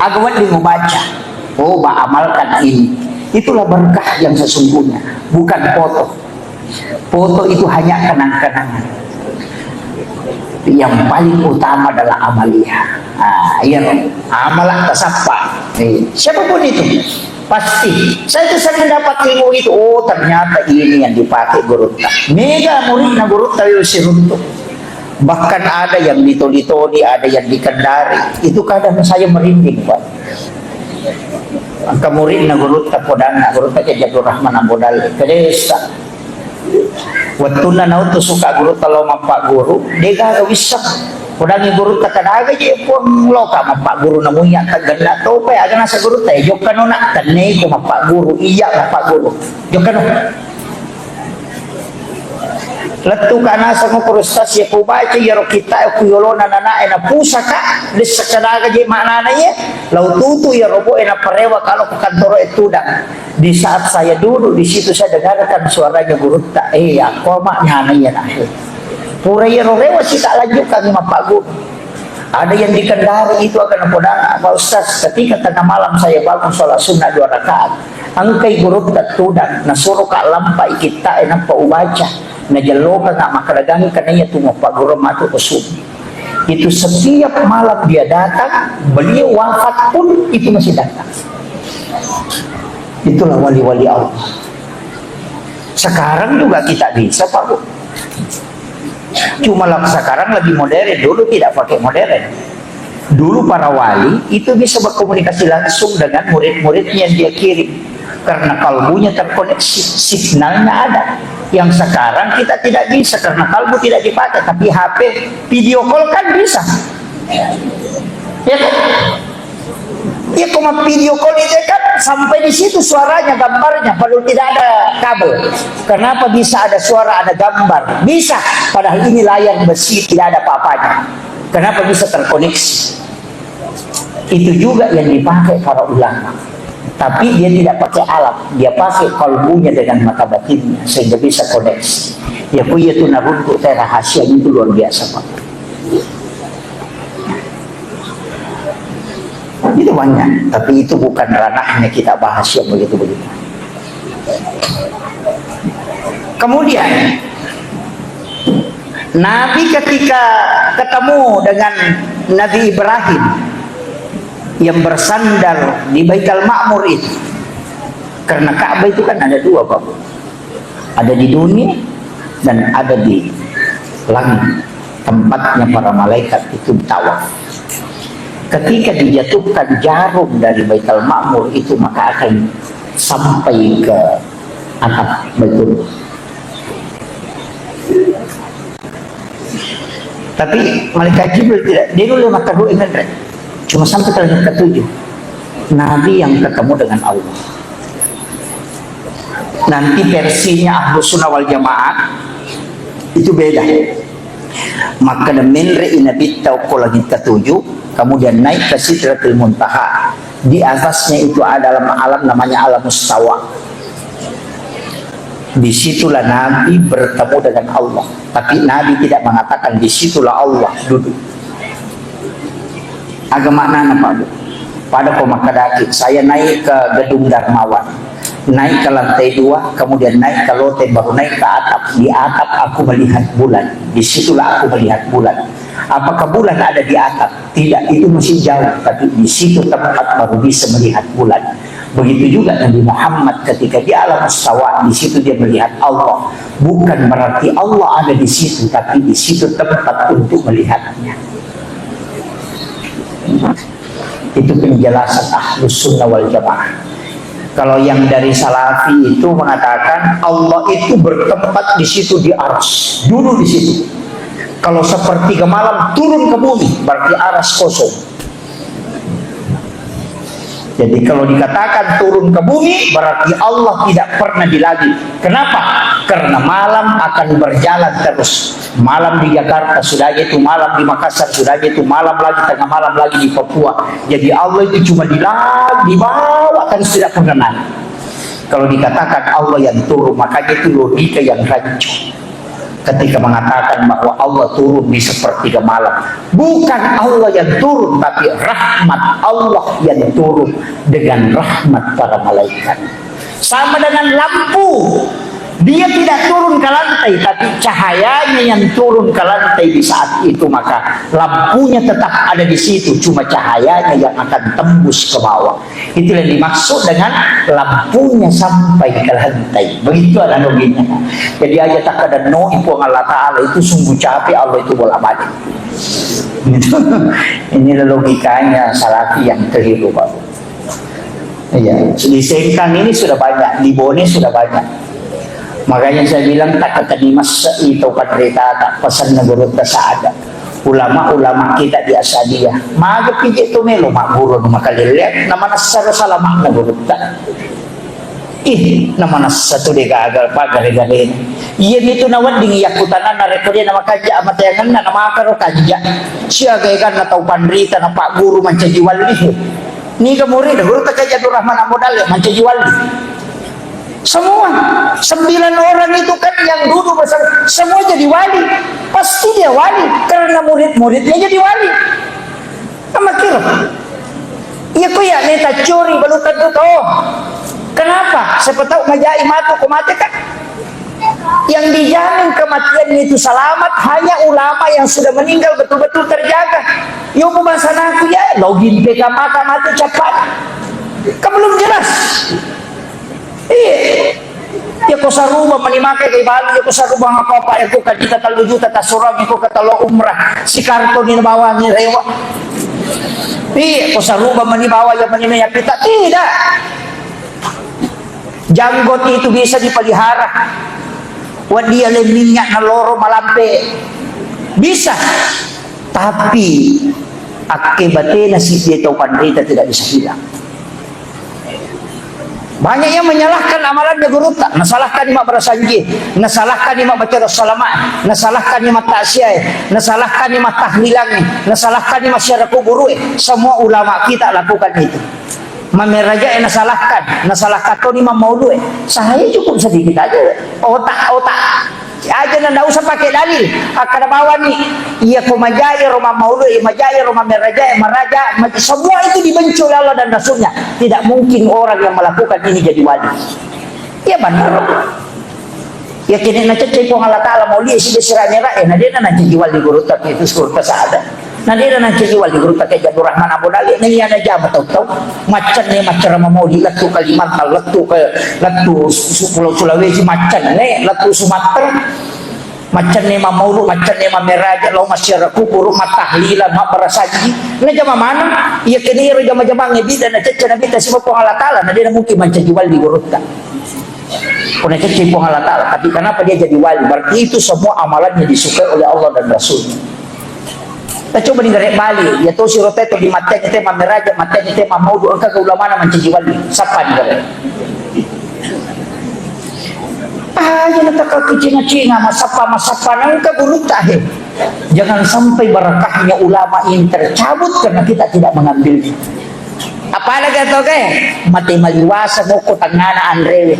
agak di membaca. Oh, amalkan ini. Itulah berkah yang sesungguhnya, bukan foto. Foto itu hanya kenang-kenangan. Yang paling utama adalah amaliyah. Iya, amalah tasappa. Siapapun itu, pasti. Saya itu sering dapat ilmu itu. Oh, ternyata ini yang dipakai Gurutta. Mega murid na Gurutta Yusiruntuk. Bahkan ada yang di Toli-Toli, ada yang di Kendari. Itu kadang saya merinding, Pak. Angka murid na Gurutta Podana, Gurutta ke Jadul Rahman Ambodal, ke desa. Waktu na nauto suka guru kalau mampak guru, dia gak bisa. Kudangi guru kata naga je pun loka mampak guru namunya kaganda to pa aga nasa guru tay jok kanu na tanay ko mampak guru iya mampak guru. Jok kanu. Letu ka nasa mo kurustas ya ko baca ya ro kita ko yolona na na pusaka desa kadaga je maknana ya. Lau tutu ya robo ena parewa kalau ke kantor itu dah. Di saat saya duduk di situ saya dengarkan suaranya Gurutta. Aku maknanya ya nah. Pura ya rorewa sih tak lanjutkan sama Pak Guru. Ada yang di Kendari itu akan podang Pak Ustaz. Ketika tengah malam saya bangun sholat sunnah 2 rakaat. Angkai Gurutta tudang. Nasuruh kak lampai kita enak pa ubaca. Najalo ka nga makalagangi kananya tungo Pak Guru matu usub. Itu setiap malam dia datang, beliau wafat pun itu masih datang. Itulah wali-wali Allah. Sekarang juga kita bisa, Pak Bu. Cuma sekarang lebih modern, dulu tidak pakai modern. Dulu para wali itu bisa berkomunikasi langsung dengan murid-muridnya yang dia kirim. Karena kalbunya terkoneksi, signalnya ada. Yang sekarang kita tidak bisa karena kalbu tidak dipakai, tapi HP video call kan bisa. Ya kan? Ya cuma video call itu kan sampai di situ suaranya, gambarnya, padahal tidak ada kabel. Kenapa bisa ada suara, ada gambar? Bisa, padahal ini layar besi, tidak ada apa-apanya. Kenapa bisa terkoneksi? Itu juga yang dipakai para ulama. Tapi dia tidak pakai alat, dia pakai kalbunya dengan mata batinnya sehingga bisa koneksi. Ya punya itu naruntuk rahasia itu luar biasa, Pak. Itu banyak, tapi itu bukan ranahnya kita bahas yang begitu-begitu. Kemudian Nabi ketika ketemu dengan Nabi Ibrahim yang bersandar di Baitul Ma'mur itu, karena Ka'bah itu kan ada 2, Pak. Ada di dunia dan ada di langit, tempatnya para malaikat itu tawaf. Ketika dijatuhkan jarum dari Baitul Ma'mur itu, maka akan sampai ke atap Baitul. Tapi malaikat Jibril tidak, dia dulu maka dulu ingat, cuma sampai kalimat ke-7 Nabi yang ketemu dengan Allah. Nanti versinya Ahlus Sunnah wal Jamaah itu beda. Maka menre Nabi tauqo lagi ke-7, kemudian naik ke Sidratul Muntaha. Di atasnya itu ada alam namanya alam mustawa. Disitulah Nabi bertemu dengan Allah. Tapi Nabi tidak mengatakan disitulah Allah duduk. Agama mana, Pak Bu? Pada Komakadaki, saya naik ke gedung Darmawan, naik ke lantai 2, kemudian naik ke lote, baru naik ke atap. Di atap aku melihat bulan. Disitulah aku melihat bulan. Apakah bulan ada di atap? Tidak, itu masih jauh. Tapi di situ tempat baru bisa melihat bulan. Begitu juga Nabi Muhammad ketika di alam mustawa, di situ dia melihat Allah. Bukan berarti Allah ada di situ, tapi di situ tempat untuk melihatnya. Itu penjelasan Ahlus Sunnah wal Jamaah. Kalau yang dari Salafi itu mengatakan Allah itu bertempat di situ di arsy, dulu di situ. Kalau sepertiga malam turun ke bumi, berarti aras kosong. Jadi kalau dikatakan turun ke bumi, berarti Allah tidak pernah di langit. Kenapa? Karena malam akan berjalan terus. Malam di Jakarta, sudah itu malam di Makassar, sudah itu malam lagi, tengah malam lagi di Papua. Jadi Allah itu cuma di bawah, kan tidak pernah naik. Kalau dikatakan Allah yang turun, makanya itu logika yang rancu. Ketika mengatakan bahwa Allah turun di sepertiga malam, bukan Allah yang turun, tapi rahmat Allah yang turun dengan rahmat para malaikat. Sama dengan lampu, dia tidak turun ke lantai, tapi cahayanya yang turun ke lantai di saat itu, maka lampunya tetap ada di situ, cuma cahayanya yang akan tembus ke bawah. Itu yang dimaksud dengan lampunya sampai ke lantai. Begitu analoginya. Jadi ayat takada no ipu Allah Ta'ala itu sungguh capek, Allah itu bolak-balik. Ini logikanya salafi yang keliru, Pak. Iya, di Sengkang ini sudah banyak, di Bone sudah banyak. Makanya saya bilang tak ketanimas itu patrita tak pesan negara ada. Ulama-ulama kita di Asadiyah maga pijit tu melo mak guru nama kaliliat nama nasar salah mak negara nama nasar tu dia gagal pak gare-gare iya itu nawat ding yakutanan na rekodia nama kaja amat yangan na nama akaro kaja siya gaikan na tau pandrita na pak guru mancajiwal ni ka murid guru tak kaja Rahman Amodal mancajiwal semua 9 orang itu kan yang duduk bersama semua jadi wali, pasti dia wali karena murid-muridnya jadi wali. Amakir iya ko ya neta curi balutan tu toh. Kenapa? Siapa tahu majai matu kumati kan. Yang dijamin kematian itu selamat hanya ulama yang sudah meninggal betul-betul terjaga. Yo pembahasan aku ya login PK mati cepat. Kamu belum jelas. Iya, ya ko saruba manimake kay Bali, ya ko saruba nga papa, ya ko kadita 3 juta tasurang, ya ko katalo umrah, si karto ni nabawa ni rewa. Iya, ko saruba manibawa ya manimaya kita, tidak. Janggot itu bisa dipelihara. Wadi ale minyak na loro malampe. Bisa. Tapi akibatnya si dia tahu pandita tidak bisa hilang. Banyak yang menyalahkan amalannya guru tak, nasalahkan ima berasanji, nasalahkan ima baca salamat, nasalahkan ima ta'siyah, nasalahkan ima tahlilang, nasalahkan ima syaraku guru. Semua ulama kita lakukan itu. Mameraja nasalahkan tu ima maulu. Saya cukup sedikit aja, otak aja nanda usah pakai dalil akan bawa nih iya kumajaya rumah maulu majaya rumah meraja maraja semua itu dibenci oleh Allah dan Rasulnya. Tidak mungkin orang yang melakukan ini jadi wali. Ya benar ya kini nak cek pun Allah Ta'ala mau lihat si desiranya rakyat nah dia nak jadi wali guru tak itu guru tak ada nah dia nak jadi wali guru tak kayak Jabur Rahman Abu Dali ini ada jam tahu macan ni macan mau di latu Kalimantan latu Pulau Sulawesi macan ni latu Sumatera macan ni mau macan ni meraja lau masyarakat guru matahlila mak berasaji nah jama mana ya kini jama-jama ngebi dan cek nabi tasima pun Allah Ta'ala nah dia mungkin menjadi wali guru tak punya kecil Allah Ta'ala. Tapi kenapa dia jadi wali? Berarti itu semua amalannya disukai oleh Allah dan Rasul. Kita coba dengar Bali, ya tu si roteto di matanya tema meraja, matanya tema maudu, engkau ke ulama mana menjadi wali? Siapa dengar? Jangan tak kau kucing-kucing, masapa engkau guru tahe. Jangan sampai barakahnya ulama ini tercabut karena kita tidak mengambilnya. Apalagi atau ke? Mati maliwasa moko tangana Andre.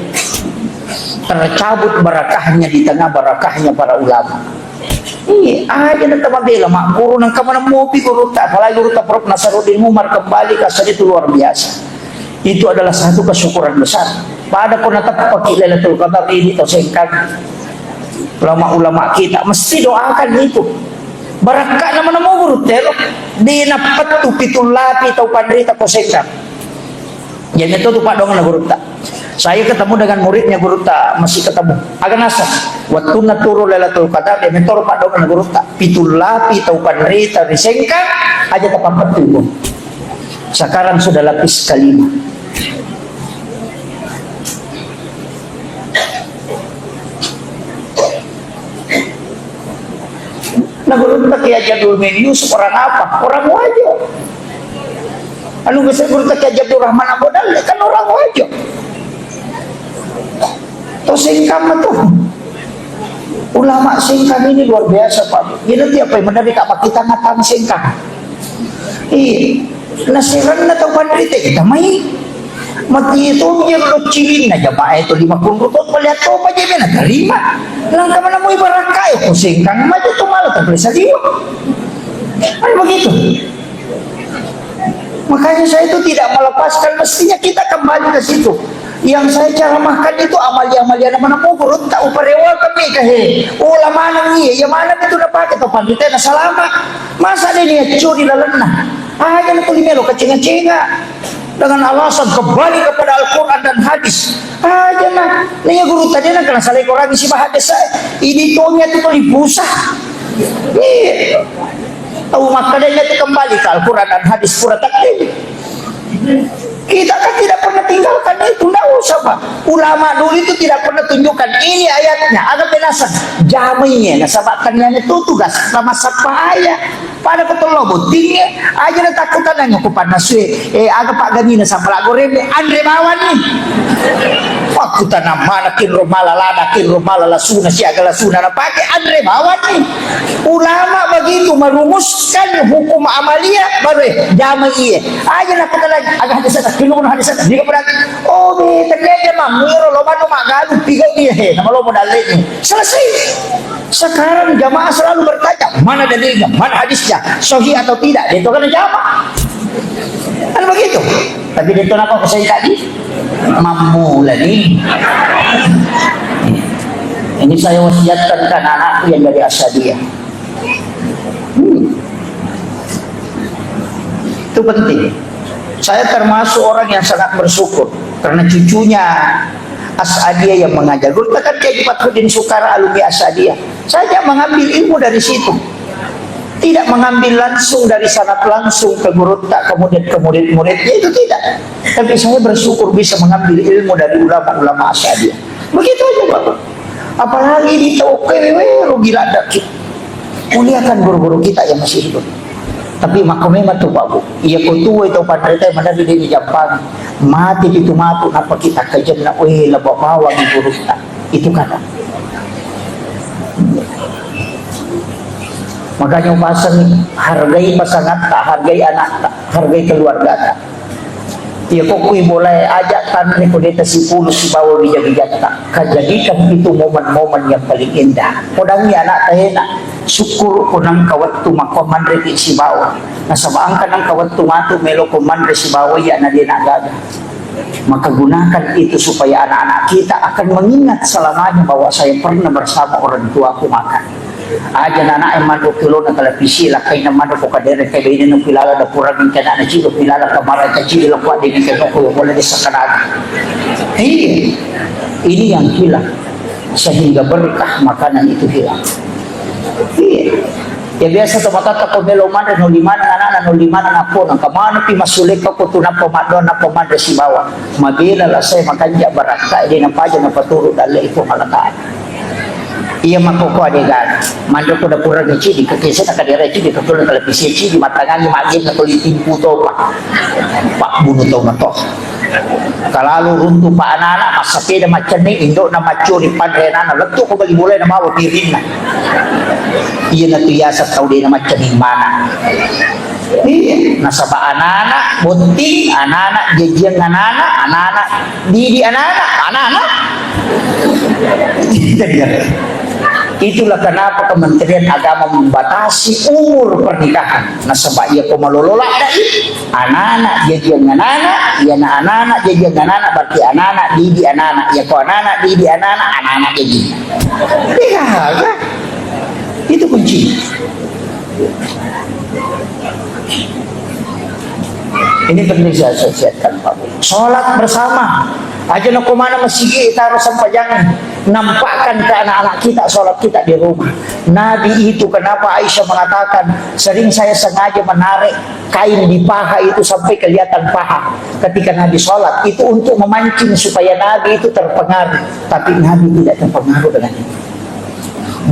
Tercabut barakahnya di tengah barakahnya para ulama. Iya, aja nak tabela mak guru nang kamana mopi guru tak, apalagi guru tak Prof Nasaruddin Umar kembali kasar itu luar biasa. Itu adalah satu kesyukuran besar. Pada pun tetap pakai Lailatul Qadar ini atau sengkang. Ulama-ulama kita mesti doakan itu. Barakah nama guru telok di napat tu pitul lapi atau pandrita ko sengkang. Jadi itu tu pak dong na guru tak. Saya ketemu dengan muridnya guru tak masih ketemu. Agak nasa. Waktu naturu Lailatul Qadar dia mentor pak dong na guru tak pitul lapi atau pandrita di sengkang aja tepat tu. Sekarang sudah lapis kelima. Nagulunta kaya Jadul Menius orang apa? Orang wajo. Anu geus gurta kaya Jadul Rahman Abodal kan orang wajo. Tuh singkam tuh. Ulama singkam ini luar biasa Pak. Gila tiap yang menarik apa kita ngatang singkam. Iya. Nasiran na tau pandrita kita may mati itu menyerut cilin na jaba itu 50 rutot melihat to pa jebe na terima lang ka man mo ibarangkay ko singkang ma itu malah tapi sa dia. Kan begitu. Makanya saya itu tidak melepaskan, mestinya kita kembali ke situ. Yang saya caramahkan itu amalia-amalia na manapugurot ta uparewa kami kahe ulama nang iya yang mana itu dapat itu pandita na salama masa dia curi lalenna aja na tulimelo kacenga-cenga dengan alasan kembali kepada Al-Quran dan hadis aja na naya guru tadi na kena salay ko lagi si bahadis ini tonya itu pelipusah iya tahu makanya itu kembali ke Al-Quran dan hadis pura takdir. Kita kan tidak pernah tinggalkan itu, tidak usah Pak. Ulama dulu itu tidak pernah tunjukkan ini ayatnya, ada penasan jaminya, nasabatannya itu tugas sama sapaya. Pada betul lo butingnya, aja na takutan na ngukupan na suwe. Aga Pak Ganina sa Malagorem, Andre Bawan ni. Takutan na manakin rumalalada, kin rumalalasuna, siaga lasuna na pakai Andre Bawan ni. Ulama begitu merumuskan hukum amalia baru jaminya. Aja na kata lagi, agak hadis kinumun hadisan di kepada oh di terjadi mamiro lo manu magalu tiga dia nama lo modal ini selesai. Sekarang jamaah selalu bertanya mana dalilnya, mana hadisnya, sahih atau tidak, itu kan jamaah kan begitu. Tapi itu apa saya tadi mamula nih ini saya wasiatkan kan anakku yang dari Asadiyah. Itu penting. Saya termasuk orang yang sangat bersyukur karena cucunya Asadiyah yang mengajar. Dulu kan Kiai Fathuddin Sukara alumni Asadiyah. Saya mengambil ilmu dari situ. Tidak mengambil langsung dari sanad langsung ke guru tak kemudian ke murid-muridnya, itu tidak. Tapi saya bersyukur bisa mengambil ilmu dari ulama-ulama Asadiyah. Begitu aja Bapak. Apalagi di Tokyo rugi ladak. Muliakan guru-guru kita yang masih hidup. Tapi makomema tu babu iya ko tuwa ito padrita manado din Japan mati itu matu apa kita kajan na labo bawa di buruta itu kata. Makanya upasan hargai pasangan tak, hargai anak tak, hargai keluarga tak. Iya kok kui boleh ajak tanri ko deta si pulus si bawa bijak-bijak tak. Kajadikan itu momen-momen yang paling indah. Kodangnya anak tahena syukur ko nang kawat tumakoman reki si bawa. Nasabaan ka nang kawat tumatu melo koman re si bawa ya na dia nagaga. Maka gunakan itu supaya anak-anak kita akan mengingat selamanya bahwa saya pernah bersama orang tuaku makan. Aja anak yang mandu kilo na televisi lah kay na mandu ko kadere kay ini nung pilala na purang ng kana na chilo pilala kamara ka chilo lang kwa din kay ko wala di sa kanada. Ini yang hilang sehingga berkah makanan itu hilang. Ya biasa tumatata ko melo man no limana na no limana na po nang kamano pi masulik ko tunap po madon na po man si bawa. Mabila la say makanja baraka di na paja na paturo dali ito halakaan. Iya makoko adegan mando ko da pura de chidi kakesa na kadira chidi katulong televisi chidi matangan magin na kulitin puto pak bunuh to na to kalalu runtu pa anak masapi na macam ni indo na macuri padre na letu ko bagi mulai na mawo tirin na iya na tuyasa tau di na macam ni mana iya nasaba anak bunting anak jejian anak didi anak itulah kenapa Kementerian Agama membatasi umur pernikahan. Nasaba iya ko malolola dai anak-anak jejian anak iya na anak jejian anak berarti anak didi anak iya ko anak didi anak jejian. Iya, itu kunci. Ini penting saya siapkan Pak. Sholat bersama. Aja nak mana masjid kita harus sampaikan nampakkan ke anak-anak kita sholat kita di rumah. Nabi itu kenapa Aisyah mengatakan sering saya sengaja menarik kain di paha itu sampai kelihatan paha ketika Nabi sholat itu untuk memancing supaya Nabi itu terpengaruh, tapi Nabi tidak terpengaruh dengan itu.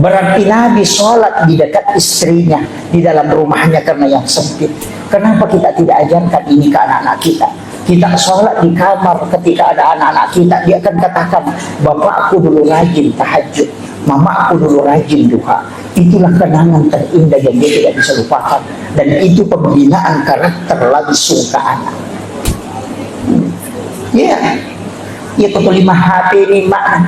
Berarti Nabi sholat di dekat istrinya, di dalam rumahnya karena yang sempit. Kenapa kita tidak ajarkan ini ke anak-anak kita? Kita sholat di kamar ketika ada anak-anak kita, dia akan katakan, bapakku dulu rajin tahajud, mamaku dulu rajin duha. Itulah kenangan terindah yang dia tidak bisa lupakan. Dan itu pembinaan karakter langsung ke anak. Ya, ya kalau 5 HP ini mak.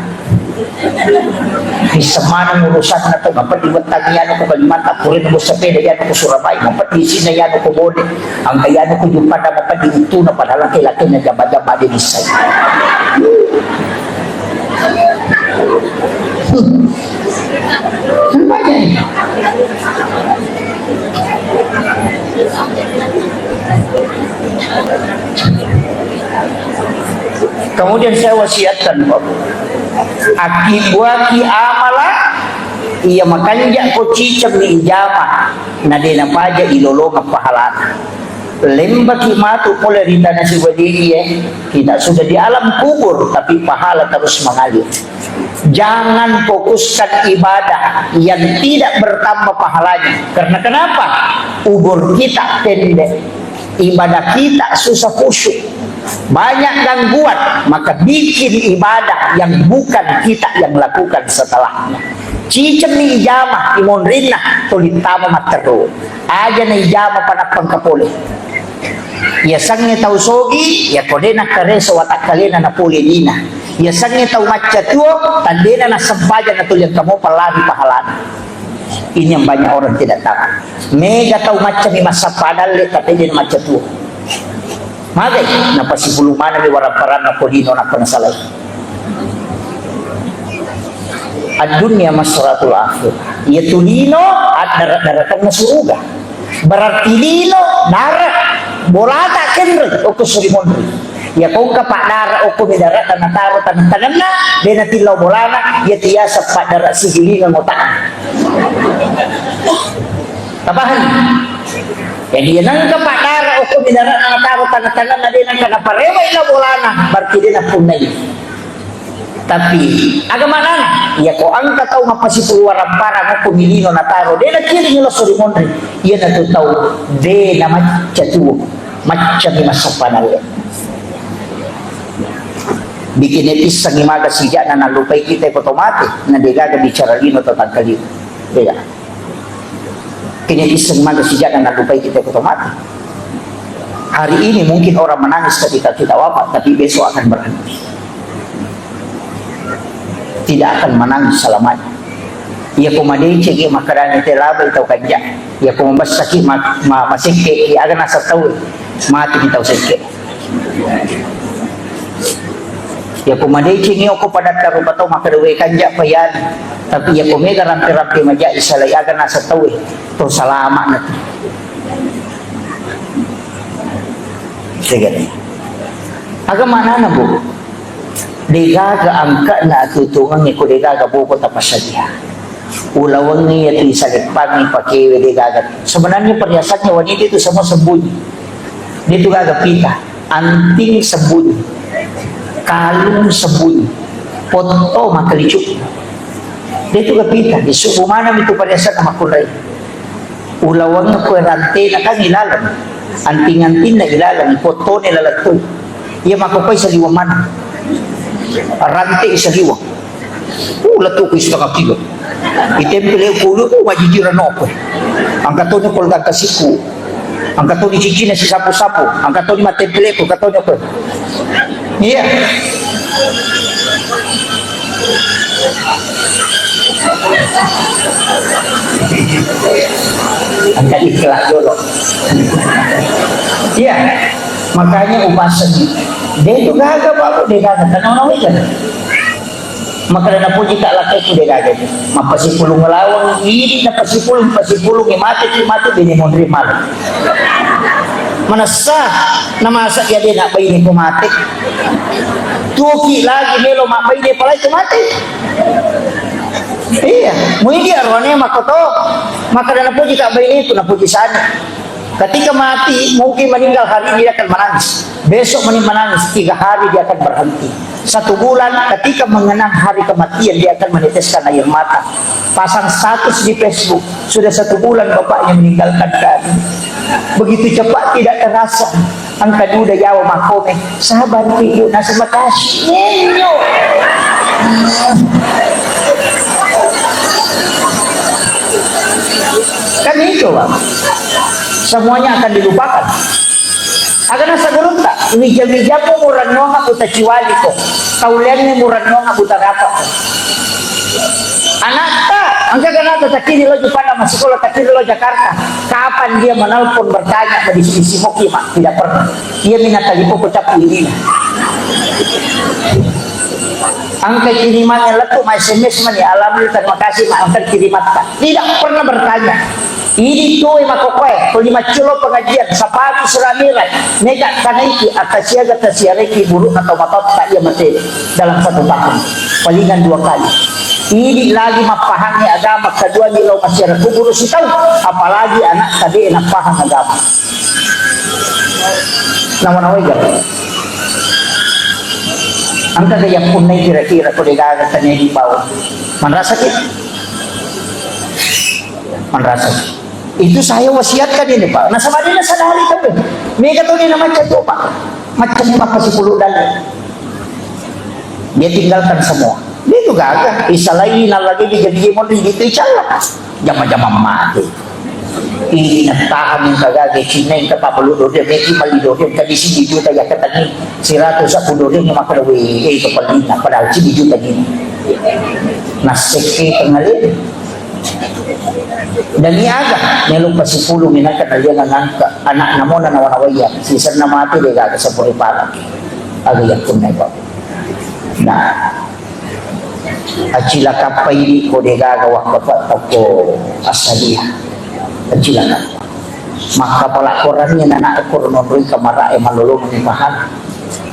Di semana urusan na ito, mapadiwatang yan ako Kalimantan, purin mo sa peda yan ako Surabaya, mapadisin na yan ako Bode, ang kaya ako yung pada mapadiwito na padalaki-laki na gaba-gaba din isay. Ano ba yan? Kemudian saya wasiatkan, akibuaki amala iya makanja ko cicam ni ijama na dinapaja ilolong ang pahalana. Lembaki matu polerita na si wadiye, kita sudah di alam kubur tapi pahala terus mengalir. Jangan fokuskan ibadah yang tidak bertambah pahalanya. Karena kenapa? Umur kita pendek, ibadah kita susah khusyuk, banyak gangguan, maka bikin ibadah yang bukan kita yang lakukan setelahnya. Cicam ni ijama imon rinna tulitama matero aja na ijama panakpang kapole ya sangnya tau sogi ya kodena kareso watakalena na puli dina ya sangnya tau macatuo tandena na sampaja na tuliang kamu palari pahalana. Ini yang banyak orang tidak tahu. Mega tau macam ni masa padale tapi dia macatuo magay napasibuluman ni waraparan na polino na panasalay. Ad-dunya masratul akhir. Ya tulino at darat-daratan na suruga. Berarti lino darat bolata kenre o kusurimon. Ya kung kapak darat o kumidarat na taro tanang-tanang na de na tilaw bolana ya tiasa pa darat sihilingan mo taan. Tabahan. Jadi nang kapak darat o kumidarat na taro tanang-tanang na de na kanaparewa ila bolana berarti de na punay. Tapi agama nana ya ko ang kataw mapasipuluwaran para mo pumilino na taro de na kiri nila surimonri iya na tutaw de na macatuo macam ni masapanal bikin etis sang imaga sija na nalupay kita otomate na degaga bicara lino tatang kalino dega kinetis sang imaga sija na nalupay kita otomate. Hari ini mungkin orang menangis ketika kita wafat tapi besok akan berhenti, tidak akan menangis selamanya. Ya kumadece ke makaran ite labay tau kanja. Ya kumabasaki masike ya aga nasa taw mati ni tau sike. Ya kumadece ngi ako padat karo bataw makaduwe kanja pa yan. Tapi ya kumega rampi-rampi maja isalay aga nasa taw to salama na. Sige. Aga mana na bu? Degaga angka na tutungan ni ko degaga buko tapasya. Ulawang niya ito isagitpag ni pakiwi degaga. Sebenarnya perhiasannya wanita itu semua sembunyi. Dito gaga pita, anting sembunyi, kalung sembunyi, foto makalicuk. Dito ga pita, di subumanam itu perhiasan na makulay. Ulawang na ko rante na kang ilalang, anting-anting na ilalang, foto nila latoy. Iya makupay sa liwaman. Rantai sa liwang. Lato ko isa kapigo. Itempele ko ulo ko majijiran ako. Ang kato niyo kolga kasiku. Ang kato ni chichina si sapo-sapo. Ang kato ni matempele ko kato niyo ko. Iya. Ang kaliklah dulu. Iya. Makanya upasan dia juga agak bagus dia kata tanah nawi kan maka na po jika lakay ko dia kata mapasipulong ngalawang ini na pasipulong ni mati bini mondri mal manasa na masak ya dia nak bayi ni ko mati tuki lagi melo mak bayi dia palay ko mati iya muli dia arwane makoto maka na po jika bayi itu na po sana Ketika mati, mungkin meninggal hari ini dia akan menangis. Besok menangis, 3 hari dia akan berhenti. 1 bulan ketika mengenang hari kematian dia akan meneteskan air mata. Pasang status di Facebook, sudah 1 bulan bapaknya meninggalkan kami. Begitu cepat tidak terasa. Angka duda yawa makome. Sabar hidup nasa makasih. Nenyo. Kan itu bang. Semuanya akan dilupakan. Akan nasa gulong tak? Mija-mija po murang nyo nga buta chiwali ko. Kaulian ni murang nyo nga buta rapat ko. Anak tak, ang gaganata takini lo pada masikola takini lo Jakarta. Kapan dia menelpon bertanya medisi mo kima? Tidak pernah. Dia minatali po pecap ini. Angka kirimannya letu ma SMS mani alhamdulillah terima kasih ma angkat kirimat ka. Tidak pernah bertanya. Ini tuh makokoy, kung 5 kilo pengajian, sapatos ramiran, nega kanaiki atasiaga tasiareki buruk atau matot tak ia mati dalam 1 tahun, palingan 2 kali. Ini lagi mapahami agama, kedua nilaw masyarakat guru si tahu, apalagi anak tadi enak paham agama. Naman-naway gano'n. Ang kagayang punay kira-kira ko digagat niya di bawah. Manrasa kita. Manrasa. Itu saya wasiatkan ini Pak. Nah sama dia sadari tapi. Mereka tahu dia macam itu Pak. Macam apa si puluh dalil. Dia tinggalkan semua. Dia itu gagah. Isalain lagi dia jadi mau gitu insyaallah. Jama-jama mati. Ini natahan yang kagak Cina yang kapapaludor dia meki malidor dia tadi si juta ya katanya 110 dia maka itu paling padahal si juta gini. Naseke pengalih dan niaga nilong pa si pulo minakat na liya nga anak na mo na nawanawaya sisan na mati de gaga sa puripala agayak ko na iba na at sila kapay ko de gagawa ko asaliya at sila ka makapalakoran niya na naikurunon rin kamara ay malulungan ni pahala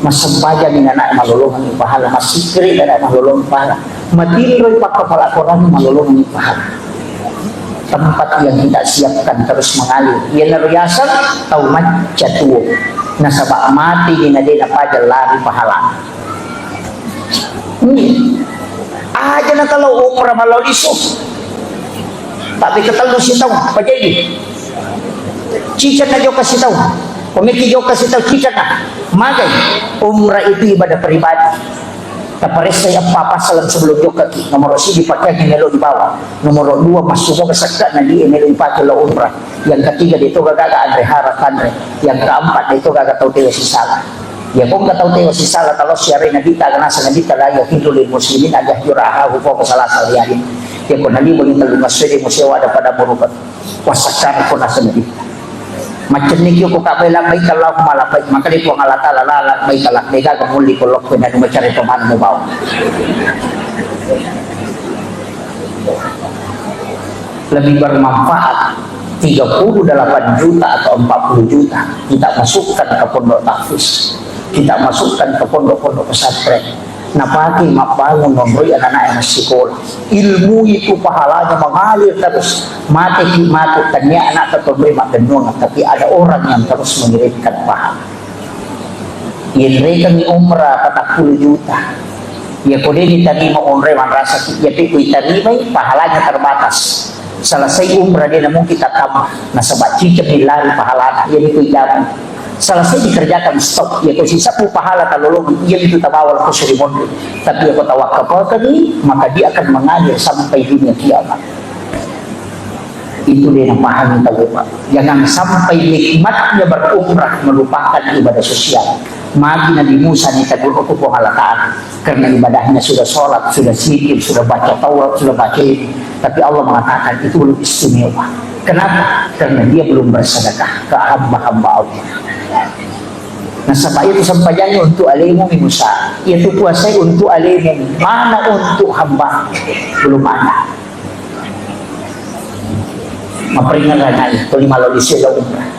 masampayan ni na malulungan ni pahala masikri na malulungan ni pahala matiloy pakapalakoran ni malulungan ni pahala tempat yang tidak siapkan terus mengalir yan naruyasan taumat jatuh nasabak mati dinadina pada lari pahala ini aja na kalau umrah malau isu tapi ketelu si tahu apa jadi cicat na jo kasih tahu komiti jo kasih tahu cicat na magai umrah itu ibadah pribadi Tapares saya apa salam sebelum jo kaki nomor si dipakai nelo di bawah nomor 2 masuk ke sakit na di nelo dipakai lo umrah yang ketiga itu gagak andre harapan yang keempat itu gagak tahu tewa si salah ya kung tahu tewa si salah kalau syari nabita kana sa nabita raya hidulil muslimin aja juraha hukum salah salayahin ya kung nali mo yung maswede mo siya wada pada murupat wasakar ko na sa nabita macam ni ko kapay lang may kalaw kumalapay maka di po ang alata lalala may kalak may gagamuli ko lok na dumacari paman mo ba 'Lebih bermanfaat 38 juta atau 40 juta kita masukkan ke pondok tahfiz kita masukkan ke pondok-pondok pesantren napati mabangun memberi anak-anak yang sekolah ilmu itu pahalanya mengalir terus mati tanya anak terpemberi makenung tapi ada orang yang terus mengirimkan pahala yang mereka ni umrah kata 10 juta ya kode diterima umrah man rasa ya piku diterima pahalanya terbatas selesai umrah dia namun kita tambah nasabak cicip nilari pahalanya ya piku jaman selesai dikerjakan stop ya kau sisa pahala talolong ia itu tabawal ke serimon tapi aku tawakal tadi maka dia akan mengalir sampai dunia kiamat itu dia yang pahami tahu Pak jangan sampai nikmatnya berumrah melupakan ibadah sosial magi Nabi Musa ni tagur aku pohalataan karena ibadahnya sudah sholat sudah zikir sudah baca Taurat sudah baca ini tapi Allah mengatakan itu belum istimewa kenapa? Karena dia belum bersedekah ke hamba-hamba Allah. Nah sebab itu sampainya untuk alimu Musa itu puasa untuk alimu mana untuk hamba belum ada memperingatkan itu malau di sila umrah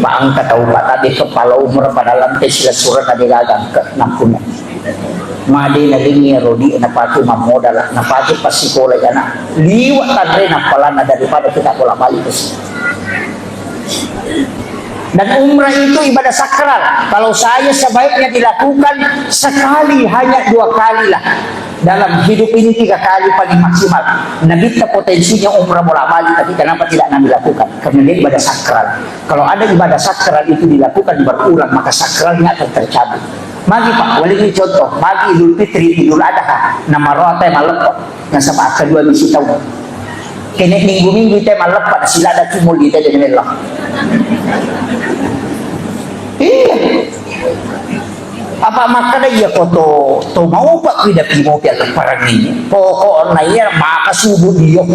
Pak angkat tahu Pak tadi kepala umrah pada lantai sila surat tadi gagang ke nampunan madi nalingi rodi napati mamoda lah napati pasti kolej anak liwat tadre napalana daripada kita bola balik ke sini Dan umrah itu ibadah sakral. Kalau saya sebaiknya dilakukan sekali, hanya 2 kali lah dalam hidup ini, 3 kali paling maksimal. Nabi potensinya umrah bolak-balik, tapi kenapa tidak Nabi lakukan? Karena dia ibadah sakral. Kalau ada ibadah sakral itu dilakukan berulang, maka sakralnya akan tercabut. Magi Pak, wali ini contoh, magi Idul Fitri, Idul Adha, nama rote malepot, yang sama kedua misi tahun. Kene minggu-minggu kita malepot, sila ada cumul kita jadi Allah. Iya. Apa makanya iya koto to mau pak tidak mau piala parang ini pokok naia maka subuh dia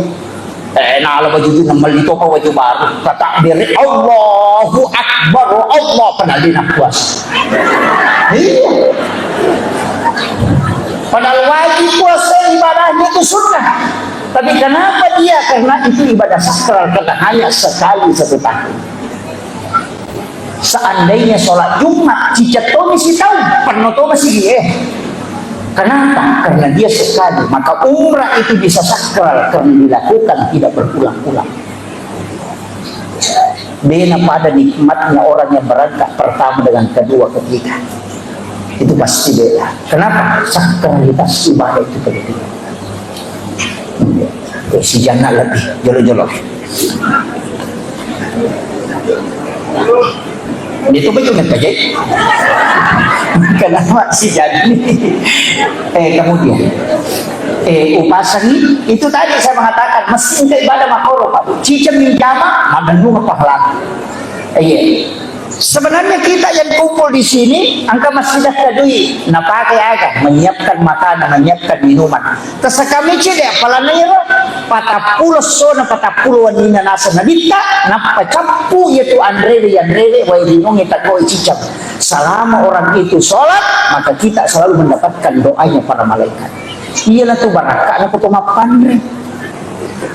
nala baju itu namal itu kau baju baru kata diri Allahu Akbar Allah penalina puas. Iya. Padahal wajib puasa ibadahnya itu sunnah. Tapi kenapa dia? Karena itu ibadah sakral, karena hanya sekali 1 tahun. Seandainya sholat Jumat cicat to mesti tahu pernah to masih dia. Kenapa? Karena dia sekali. Maka umrah itu bisa sakral karena dilakukan tidak berulang-ulang. Beda pada nikmatnya orang yang berangkat pertama dengan kedua, ketiga. Itu pasti beda. Kenapa? Sakralitas ibadah itu penting. Si jannah lebih jolo-jolo. Itu bagaimana saja? Kenapa si jadi? Kemudian upasani itu tadi saya mengatakan mesin ke ibadah makoro Pak. Cicam minjama magandung pahala. Iya. Sebenarnya kita yang kumpul di sini, angka masih dah kadui, napakai agak menyiapkan makanan, menyiapkan minuman. Terus kami cedek, palannya patapuluh sona patapuluh wanita nasa nabita, napacapu yaitu Andre, wai dinungi takoi cicam. Selama orang itu sholat, maka kita selalu mendapatkan doanya para malaikat. Iyalah tuh barakah, aku tuh mapandre.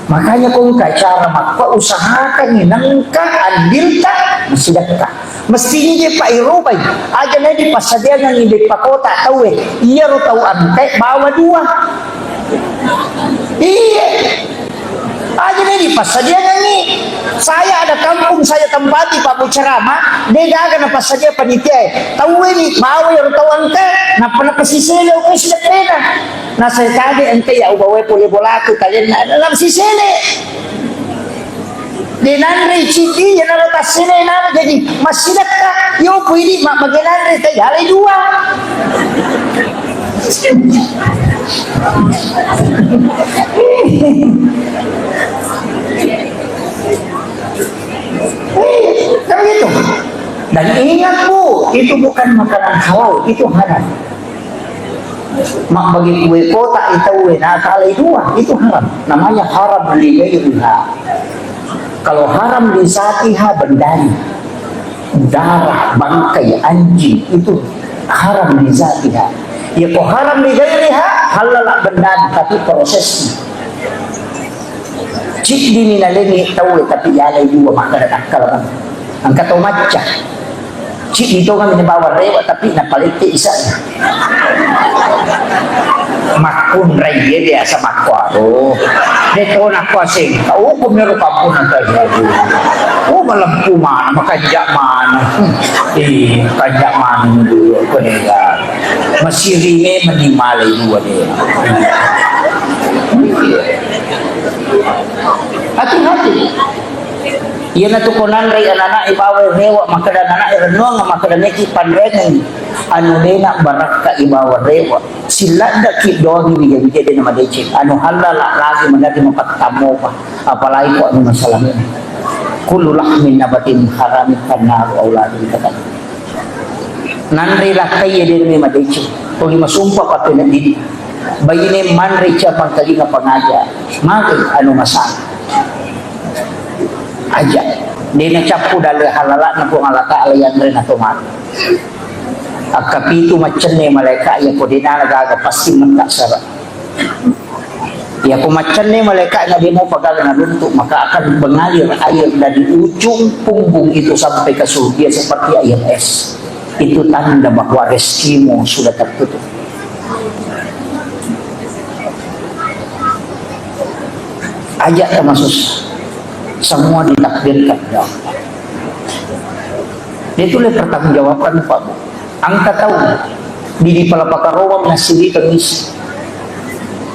Makanya kau cara maka usahakan nangka andilta sedekah. Mestinya dia Pak Irobai aja nanti pas saja yang di Pak Kota tahu iya ro tahu angkai bawa 2. Iya. Aja nanti pas saja nyanyi. Saya ada kampung saya tempati Pak Bucerama, dia dagang pas saja panitia. Tahu ini bawa ya ro tahu angkai, napa pesisele oke sudah pena. Nah saya tadi ente ya ubawe boleh bolaku kalian dalam sisele. Di nanri citi yang ada tas sini nana jadi masih dekat. Yo puidi mak bagi nanri teh halai 2. Kan gitu. Dan ingat Bu, itu bukan makanan halal, itu haram. Mak bagi kue kota itu halai 2, itu haram. Namanya haram li ghairiha. Kalau haram di satiha bendani, darah, bangkai, anjing itu haram di satiha. Ya kok haram di ghairiha, halal bendani tapi prosesnya. Cik dini nalini tahu tapi yalai 2 maka ada akal kan. Angkat macah. Cik itu kan bawa rewat tapi napalite isa. Makun raya dia sama kuaro. Dito na ko sing. Oh, kumero kampun ang tayo. Oh, malampu man, makajak man. Makajak man dulu ko nila. Masirime manimalay 2 dia. Hati-hati. Iyan na tukunan ray anana ibawa rewa makada nana irenong makada neki panrengan anu dena baraka ibawa rewa sila da ki doang bigay din na madecik anu halala lagi mandati mapatamo pa apalagi ko anu masalah ini kullu lahmin nabatin haramin kana auladin kata nanri lakay din ni madecik kung masumpah pati na didi bayine manri cha pangkalinga pangaja magi anu masalah aja dia capu dari halala na kung alaka alayan rin na tumat akapitu macen ni malaikat ya ko dinalaga pasti magkasara ya kung macen ni malaikat na di mo pagaga na lunto maka akan mengalir air dari ujung punggung itu sampai ke surga seperti air es. Itu tanda bahwa rezekimu sudah tertutup. Ajak termasuk semua ditakdirkan ya Allah. Dia tulis pertanggungjawaban Pak. Angka tahu di palapakarawam na sili kamis.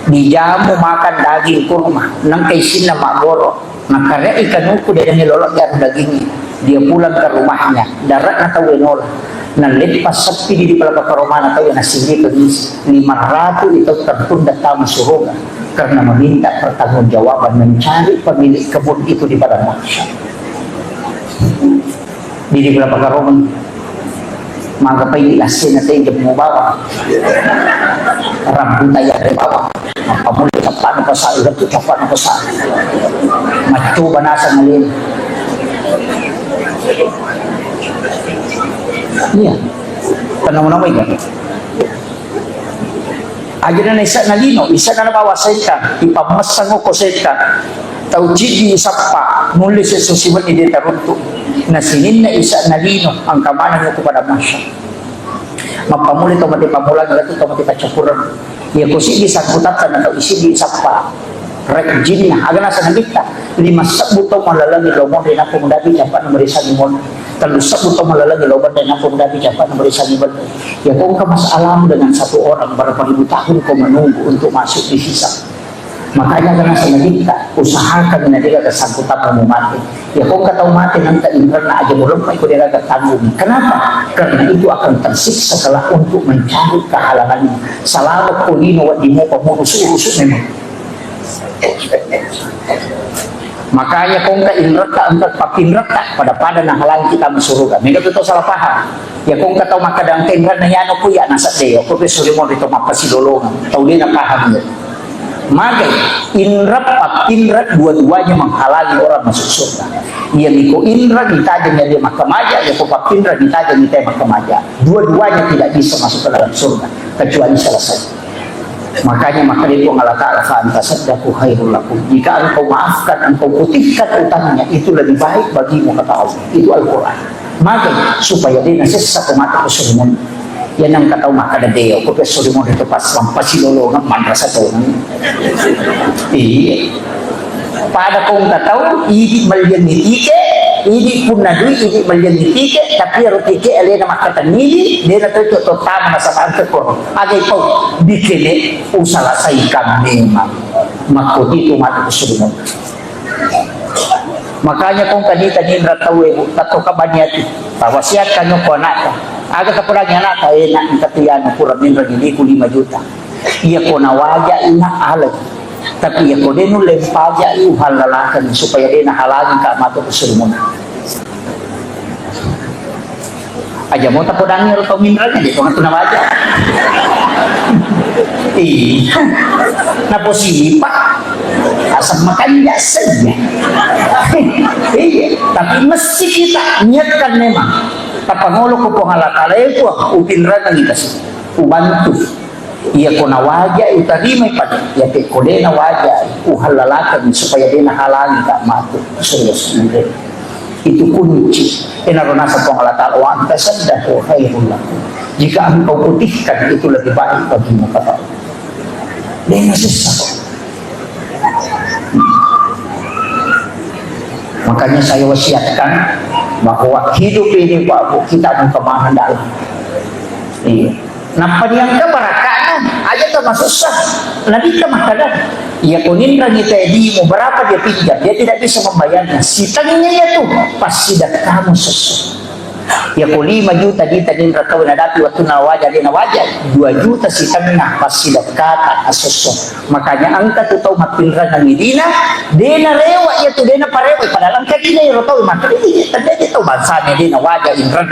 Dijamu makan daging kurma, nang kaisin na magoro. Nakarya ikanuko dia nilolak yan dagingnya. Dia pulang ke rumahnya, darat na tahu enola. Nalipas sapi di palapakarawam na tahu na sili kamis. 500 itu tertunda tamu suruga karena meminta pertanggungjawaban mencari pemilik kebun itu di padang mahsyar. Di palapakarawam maka pa ilasin natin yung bawa rambut tayo rin bawa mapamuli ka paano pa sa ulat ka paano pa sa machuba na sa ngalin iya tanong na may gano'n ayan na isa na lino isa na nabawa sa ika ipamasang ko sa ika taujid di isa pa muli sa susiwan ni Detarunto na sinin na isa na lino ang kamanan nito pada masya mapamuli ito mati pamulang ito mati pacyapuran ya kusi di sakutatan na isi di isa pa rekjin na aga nasa nagita 5 sabutong malalagi lomon din ako madabi dapat na marisan imon 3 sabutong malalagi lomon din ako madabi dapat na marisan imon ya kung ka mas alam dengan satu orang berapa ribu tahun kau menunggu untuk masuk di sisa makanya karena sa nagita usahakan na nila kasangkutan mo mati ya kung kataw mati ng taimran na aja mo lumay ko nila katanggung kenapa? Karena itu akan tersiksa kalau untuk mencari kehalangannya salamat ko lino at di mo pamuruso-uruso memang makanya kung kainrat ka ang pagpapinrat ka pada na halang kita masurugan may ito salah paham ya kung kataw makadang kainrat na yan o kuya nasa deyo profesor mo rito mapasilolongan tauli na paham yun maka inrat papinrat dua-duanya menghalangi orang masuk surga. Yang iko inrat ditajamnya dia makamaja, yang papinrat ditajam dia makamaja. Dua-duanya tidak bisa masuk ke dalam surga kecuali salah satu. Makanya maka dia Allah Ta'ala fa'antasaddaku khairul lakum. Jika engkau maafkan, engkau putihkan utangnya, itu lebih baik bagimu kata Allah. Itu Al-Quran. Maka supaya dia nasisa kumata kesuliman. Yan ang kataw makadadeo ko pero suri mo dito pasilolongan manrasa to pada kong kataw idi malyan nitike idi punadui idi malyan nitike tapi rotike alena makatanili dia na to tama na sa pante ko agay po bikini usala sa ikam memang makuti to mati suri mo makanya kung kanita-kanita tawe tato kabanyati tawasiat kanyo ko anak aga kapulagnya anak enak katiyan kurang min hindi ko 5 juta iya ko nawaja ina alag tapi iya ko denu lempaja halalakan supaya dia nahalagin ka mato kusulmon aja mo tapo dangir to minranya dito nga tunawaja na posipa asal makanya saja tapi mesti kita niatkan memang Pangulo ko po halakala ko upinran ng itas ubantu iya ko nawaja utarimay pa iya ko din nawaja uhalalakan supaya din nahalangi ka mato serius itu kunci inarunasa po halakala wa antasaddaku khairul lakum jika engkau putihkan itu lebih baik bagimu kata Allah dia susah makanya saya wasiatkan bahwa hidup ini Pak kita mengkemahan dalam napa yang keberakanan aja termasuk sah nanti kemakanan ya kunin rangi tadi mau berapa dia pinjam dia tidak bisa membayarnya si tanginya ya tuh pasti dan kamu sesuatu ya ko 5 juta di tagin rataw na dati waktu nawaja di nawaja 2 juta si tangina pasti kata asoso makanya ang katutaw mapinran ng idina di na rewa ya to di na parewa padalang kagina yung rataw makali tanda dito bansa niya di nawaja inran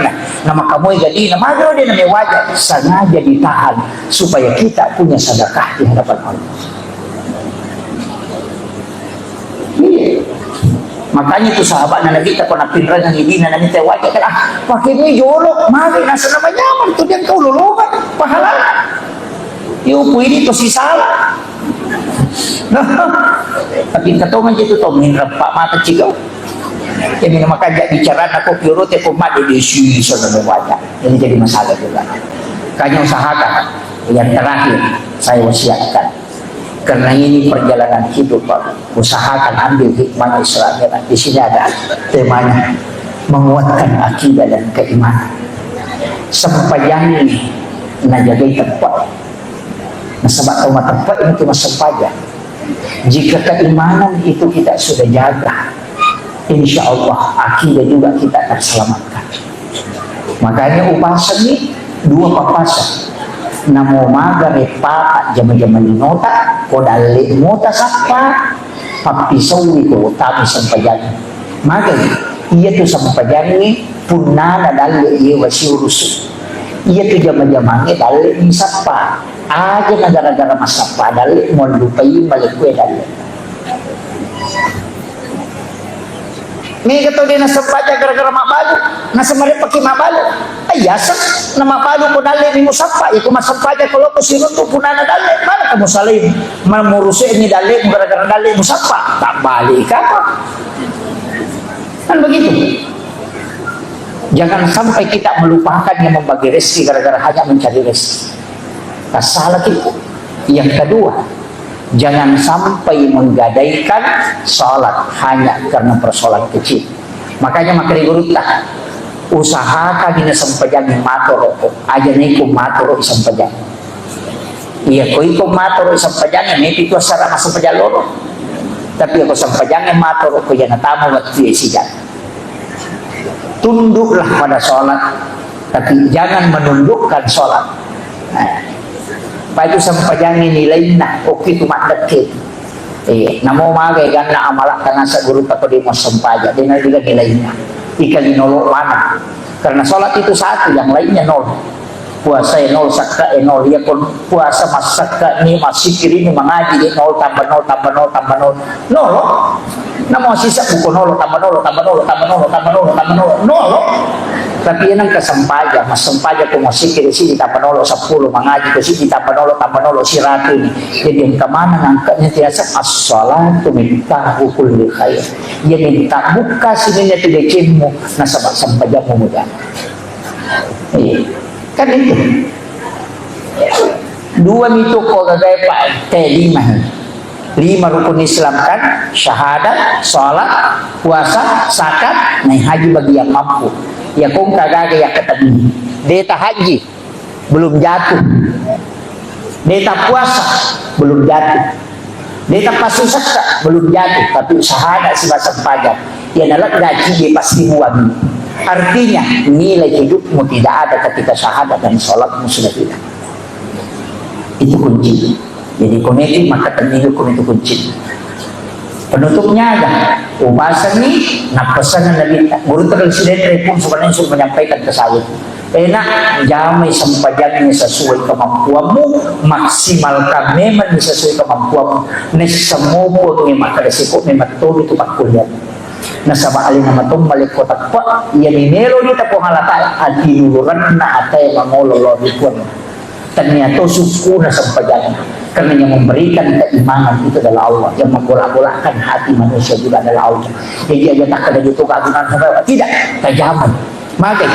na makamoy gadi na magro di na may waja sengaja ditahan supaya kita punya sedekah di hadapan Allah makanya itu sahabat na nagita ko na pinran ng ibina na nita wajah kan pakai mo jorok mari nasa naman yaman ito diyan kau lulungan pahalaan yung pwede ito si salah tapi katungan dito ito minrap pa mata cigaw kaya makanya bicara na ko puro te pumadi di siya sa wajah ini jadi masalah juga kanya usahakan yang terakhir saya wasiatkan karena ini perjalanan hidup Pak usahakan ambil hikmah Islam di sini ada temanya menguatkan akidah dan keimanan. Sempayang ini najagai tepat. Nasabak umat tepat ini cuma sempayang. Jika keimanan itu kita sudah jaga, insya Allah akidah juga kita akan selamatkan. Makanya upasan ini dua papasan. Namo magare papa jama-jama nota kodale mota sapa papisawi ko tapi sampayang. Magari iya tu sampayang ni punana dalle iya wasiurus. Iya tu jama-jama ni dalle ni sapa aja na gara-gara masapa dalle mo lupai malikwe dalle. May kato din nasa paja gara-gara mabalu, nasa mari pakai mabalu. Ayasa na mabalu ko dali ni musapa, ito masampaja kalau ko sinuto punana dali. Mana kamu salim mamurusi ni dali gara-gara dali musapa, tak balik apa? Kan begitu. Jangan sampai kita melupakan yang membagi rezeki gara-gara hanya mencari rezeki. Tak salah kita. Yang kedua, jangan sampai menggadaikan sholat hanya karena persoalan kecil. Makanya makari guru tak usahakan dina sampajang matoro aja niku matoro sampajang. Iya ko iko matoro sampajang ni pito sara sampajang loro. Tapi ako sampajang matoro ko yan natamo waktu siya. Tunduklah pada sholat, tapi jangan menundukkan sholat. Baju sampajang nilai na oke tu mak deket. Namo magai ganna amalak tangan sa guru tako di mo sampaja dengan juga nilainya. Ikali nolo mana? Karena sholat itu satu, yang lainnya nol. Puasa nol, sakka nol. Ya pun puasa mas sakka ni mas sikir ini mengaji nol tambah nol tambah nol tambah nol. Nol. Namo sisa buku nol tambah nol tambah nol tambah nol tambah nol tambah nol nol. Tapi yan ang kasampaja, mas sampaja kung masikir si tambah nol 10 mengaji ko si tambah nol 100 ni. Jadi yung kamana ng kanya tiyasa as-salatu mintahu kulli khair. Yan minta buka sininya tidekin mo na sampaja mo muda. Kan itu. Dua itu ko gagay pa lima rukun Islam kan, syahadat, sholat, puasa, zakat, naik haji bagi yang mampu. Ya kung kagak ya ketemu. Deta haji belum jatuh. Deta puasa belum jatuh. Deta pasu zakat belum jatuh, tapi syahadat si bahasa pajak. Ya nalak gaji dia pasti uang. Artinya nilai hidupmu tidak ada ketika syahadat dan sholatmu sudah tidak. Itu kunci. Jadi komedi maka terminggu itu kunci. Penutupnya ada upasan ini, nah pesanan Nabi guru terkait pun sebenarnya sudah menyampaikan ke saya. Enak jamai sampajangnya sesuai kemampuanmu, maksimalkan memang sesuai kemampuanmu. Semua pun memang resiko memang itu pak kuliah. Nasaba alin nama tum balik kota pak, ia minelo ni tapo halata adiluluran na atay mangololo dipun. Ternyata suku na sampajangnya. Karena yang memberikan keimanan itu adalah Allah, yang membolak-bolakkan hati manusia juga adalah Allah. Jadi aja tak ada gitu keagungan tidak tajaman. Maka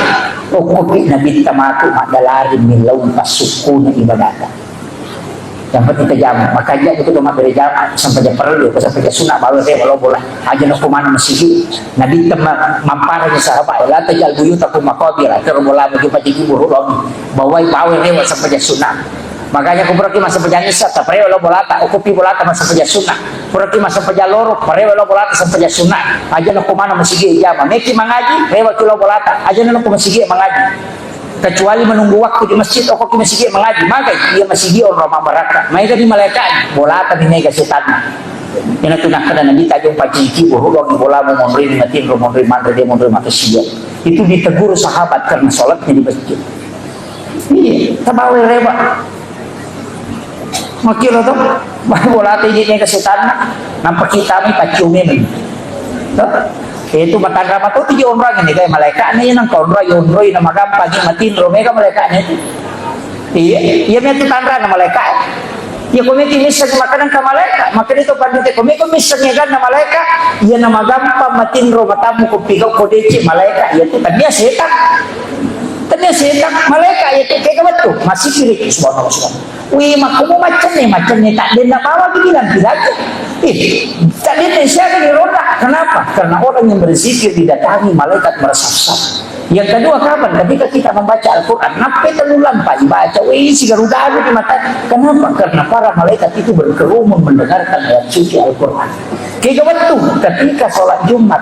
pokok Nabi tamatu madalarin milaun pasuku na ibadah. Yang penting tajaman. Makanya itu cuma berjam sampai jam perlu, sampai jam sunnah baru saya kalau boleh. Aja nak kemana masih Nabi mamparnya sahabat. La tajal buyutakum maqabir. Terbola bagi pagi burulong. Bawai pawe lewat sampai jam sunnah. Makanya kuburaki masa pejanisa ta preo lo bolata okupi bolata masa pejasuna kuraki masa pejaloro preo lo bolata sa pejasuna aja no kumana masigi jama meki mangaji rewa kilo bolata aja no masigi mangaji kecuali menunggu waktu di masjid okoki masigi mangaji maka dia masigi orang baraka mereka di malaikat bolata di nega setan ina tunah kada nabi tajung paciki bohong bola mo monri matin ro monri mandre de monri makasiya itu ditegur sahabat karena salatnya di masjid iya tabawe rewa makilo to bola tinggi nya kesetan nampak kita mi paciumin to itu matangga mato ti orang ini kayak malaikat nih nang konro yonroi na magampang matin ro mega malaikatnya iya iya me tutandra na malaikat ya kung may timisan makanan ka malaikat maka dito pandute kung may kumisan nga gan na malaikat iya na magampang matin ro matamu kung pigaw ko deci malaikat iya tu tanya setan tanya setan malaikat itu kayak kamu tuh masih kiri subhanallah subhanallah wih macam ni tak ada nak bawa bilang tidak tak ada siapa di roda Kenapa? Karena orang yang berzikir didatangi malaikat meresap-resap. Yang kedua kapan? Ketika kita membaca Al-Quran, nape telulang pak baca, wih si garuda di mata. Kenapa? Karena para malaikat itu berkerumun mendengarkan ayat suci Al-Quran. Ketika ketika sholat Jumat,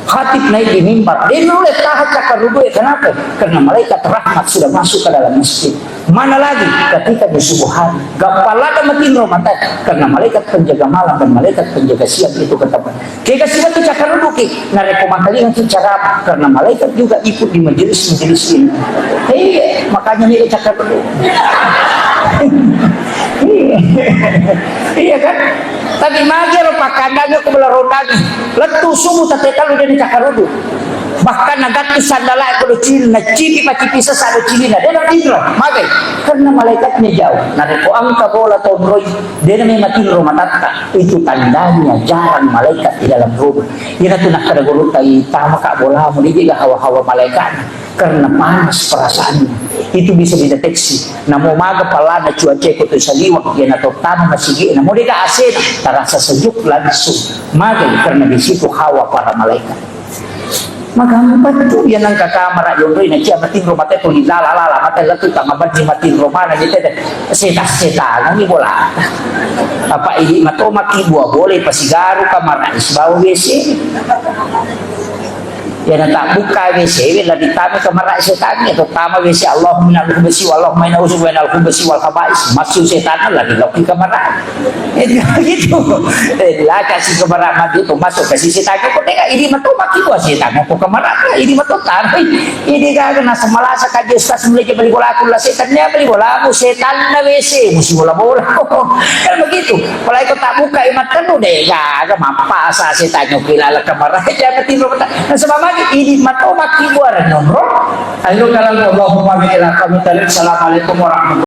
khatib naik di mimbar, dia nulis tahat cakar rubuh. Kenapa? Karena malaikat rahmat sudah masuk ke dalam masjid. Mana lagi ketika di subuh hari, gapala dan matin romata, karena malaikat penjaga malam dan malaikat penjaga siang itu ketemu. Kaya siapa tu cakar rubuh na rekomendasi secara karena malaikat juga ikut di majelis ini. Makanya dia cakar rubuh. Iya kan? Tapi magi lo pakandanya ke belah rodanya. Letu subuh tatetal udah dicakar rubuh. Bahkan nagat sandala ko cil na cipi pacipisa sa cili na dia matindro magay karena malaikatnya jauh nareko ang kabola tomroy dia na may matindro matatka itu tandanya jarang malaikat di dalam rumah ina tu nak kadagulot tay tama ka bola mo di hawa-hawa malaikat karena panas perasaannya itu bisa dideteksi na mo maga pala na cuaca ko to sa liwak yan ato tama masigi na mo di ka asin tarasa sejuk langsung magay karena di situ hawa para malaikat. Maka betul yang nang kamera yondoi na siya matin rumah teh tuli lala mata letu tangabat di matin rumah na gitu seta ni bola apa ini mato maki buah boleh pasigaru kamera isbau WC ya tak buka WC la ditami kamera setan atau tama WC Allah minal khubsi wallahu maina usu minal khubsi wal khabais masuk setan lagi loki kamera gitu lah kasih kamera mati itu masuk kasih setan kok tega ini mato maki buah setan kok kamera ini mato tanai ini kagak semalasa kaje ustaz mulai beli bola aku lah setannya beli bola aku setan na WC musi bola kan begitu kalau ikut tak buka imat kan udah kagak mampas setannya kilala kamera jangan tidur sebab ini matoma kibuaran nomor. Ayo kalau Allahumma bi'ila kami tarik. Assalamualaikum warahmatullahi wabarakatuh.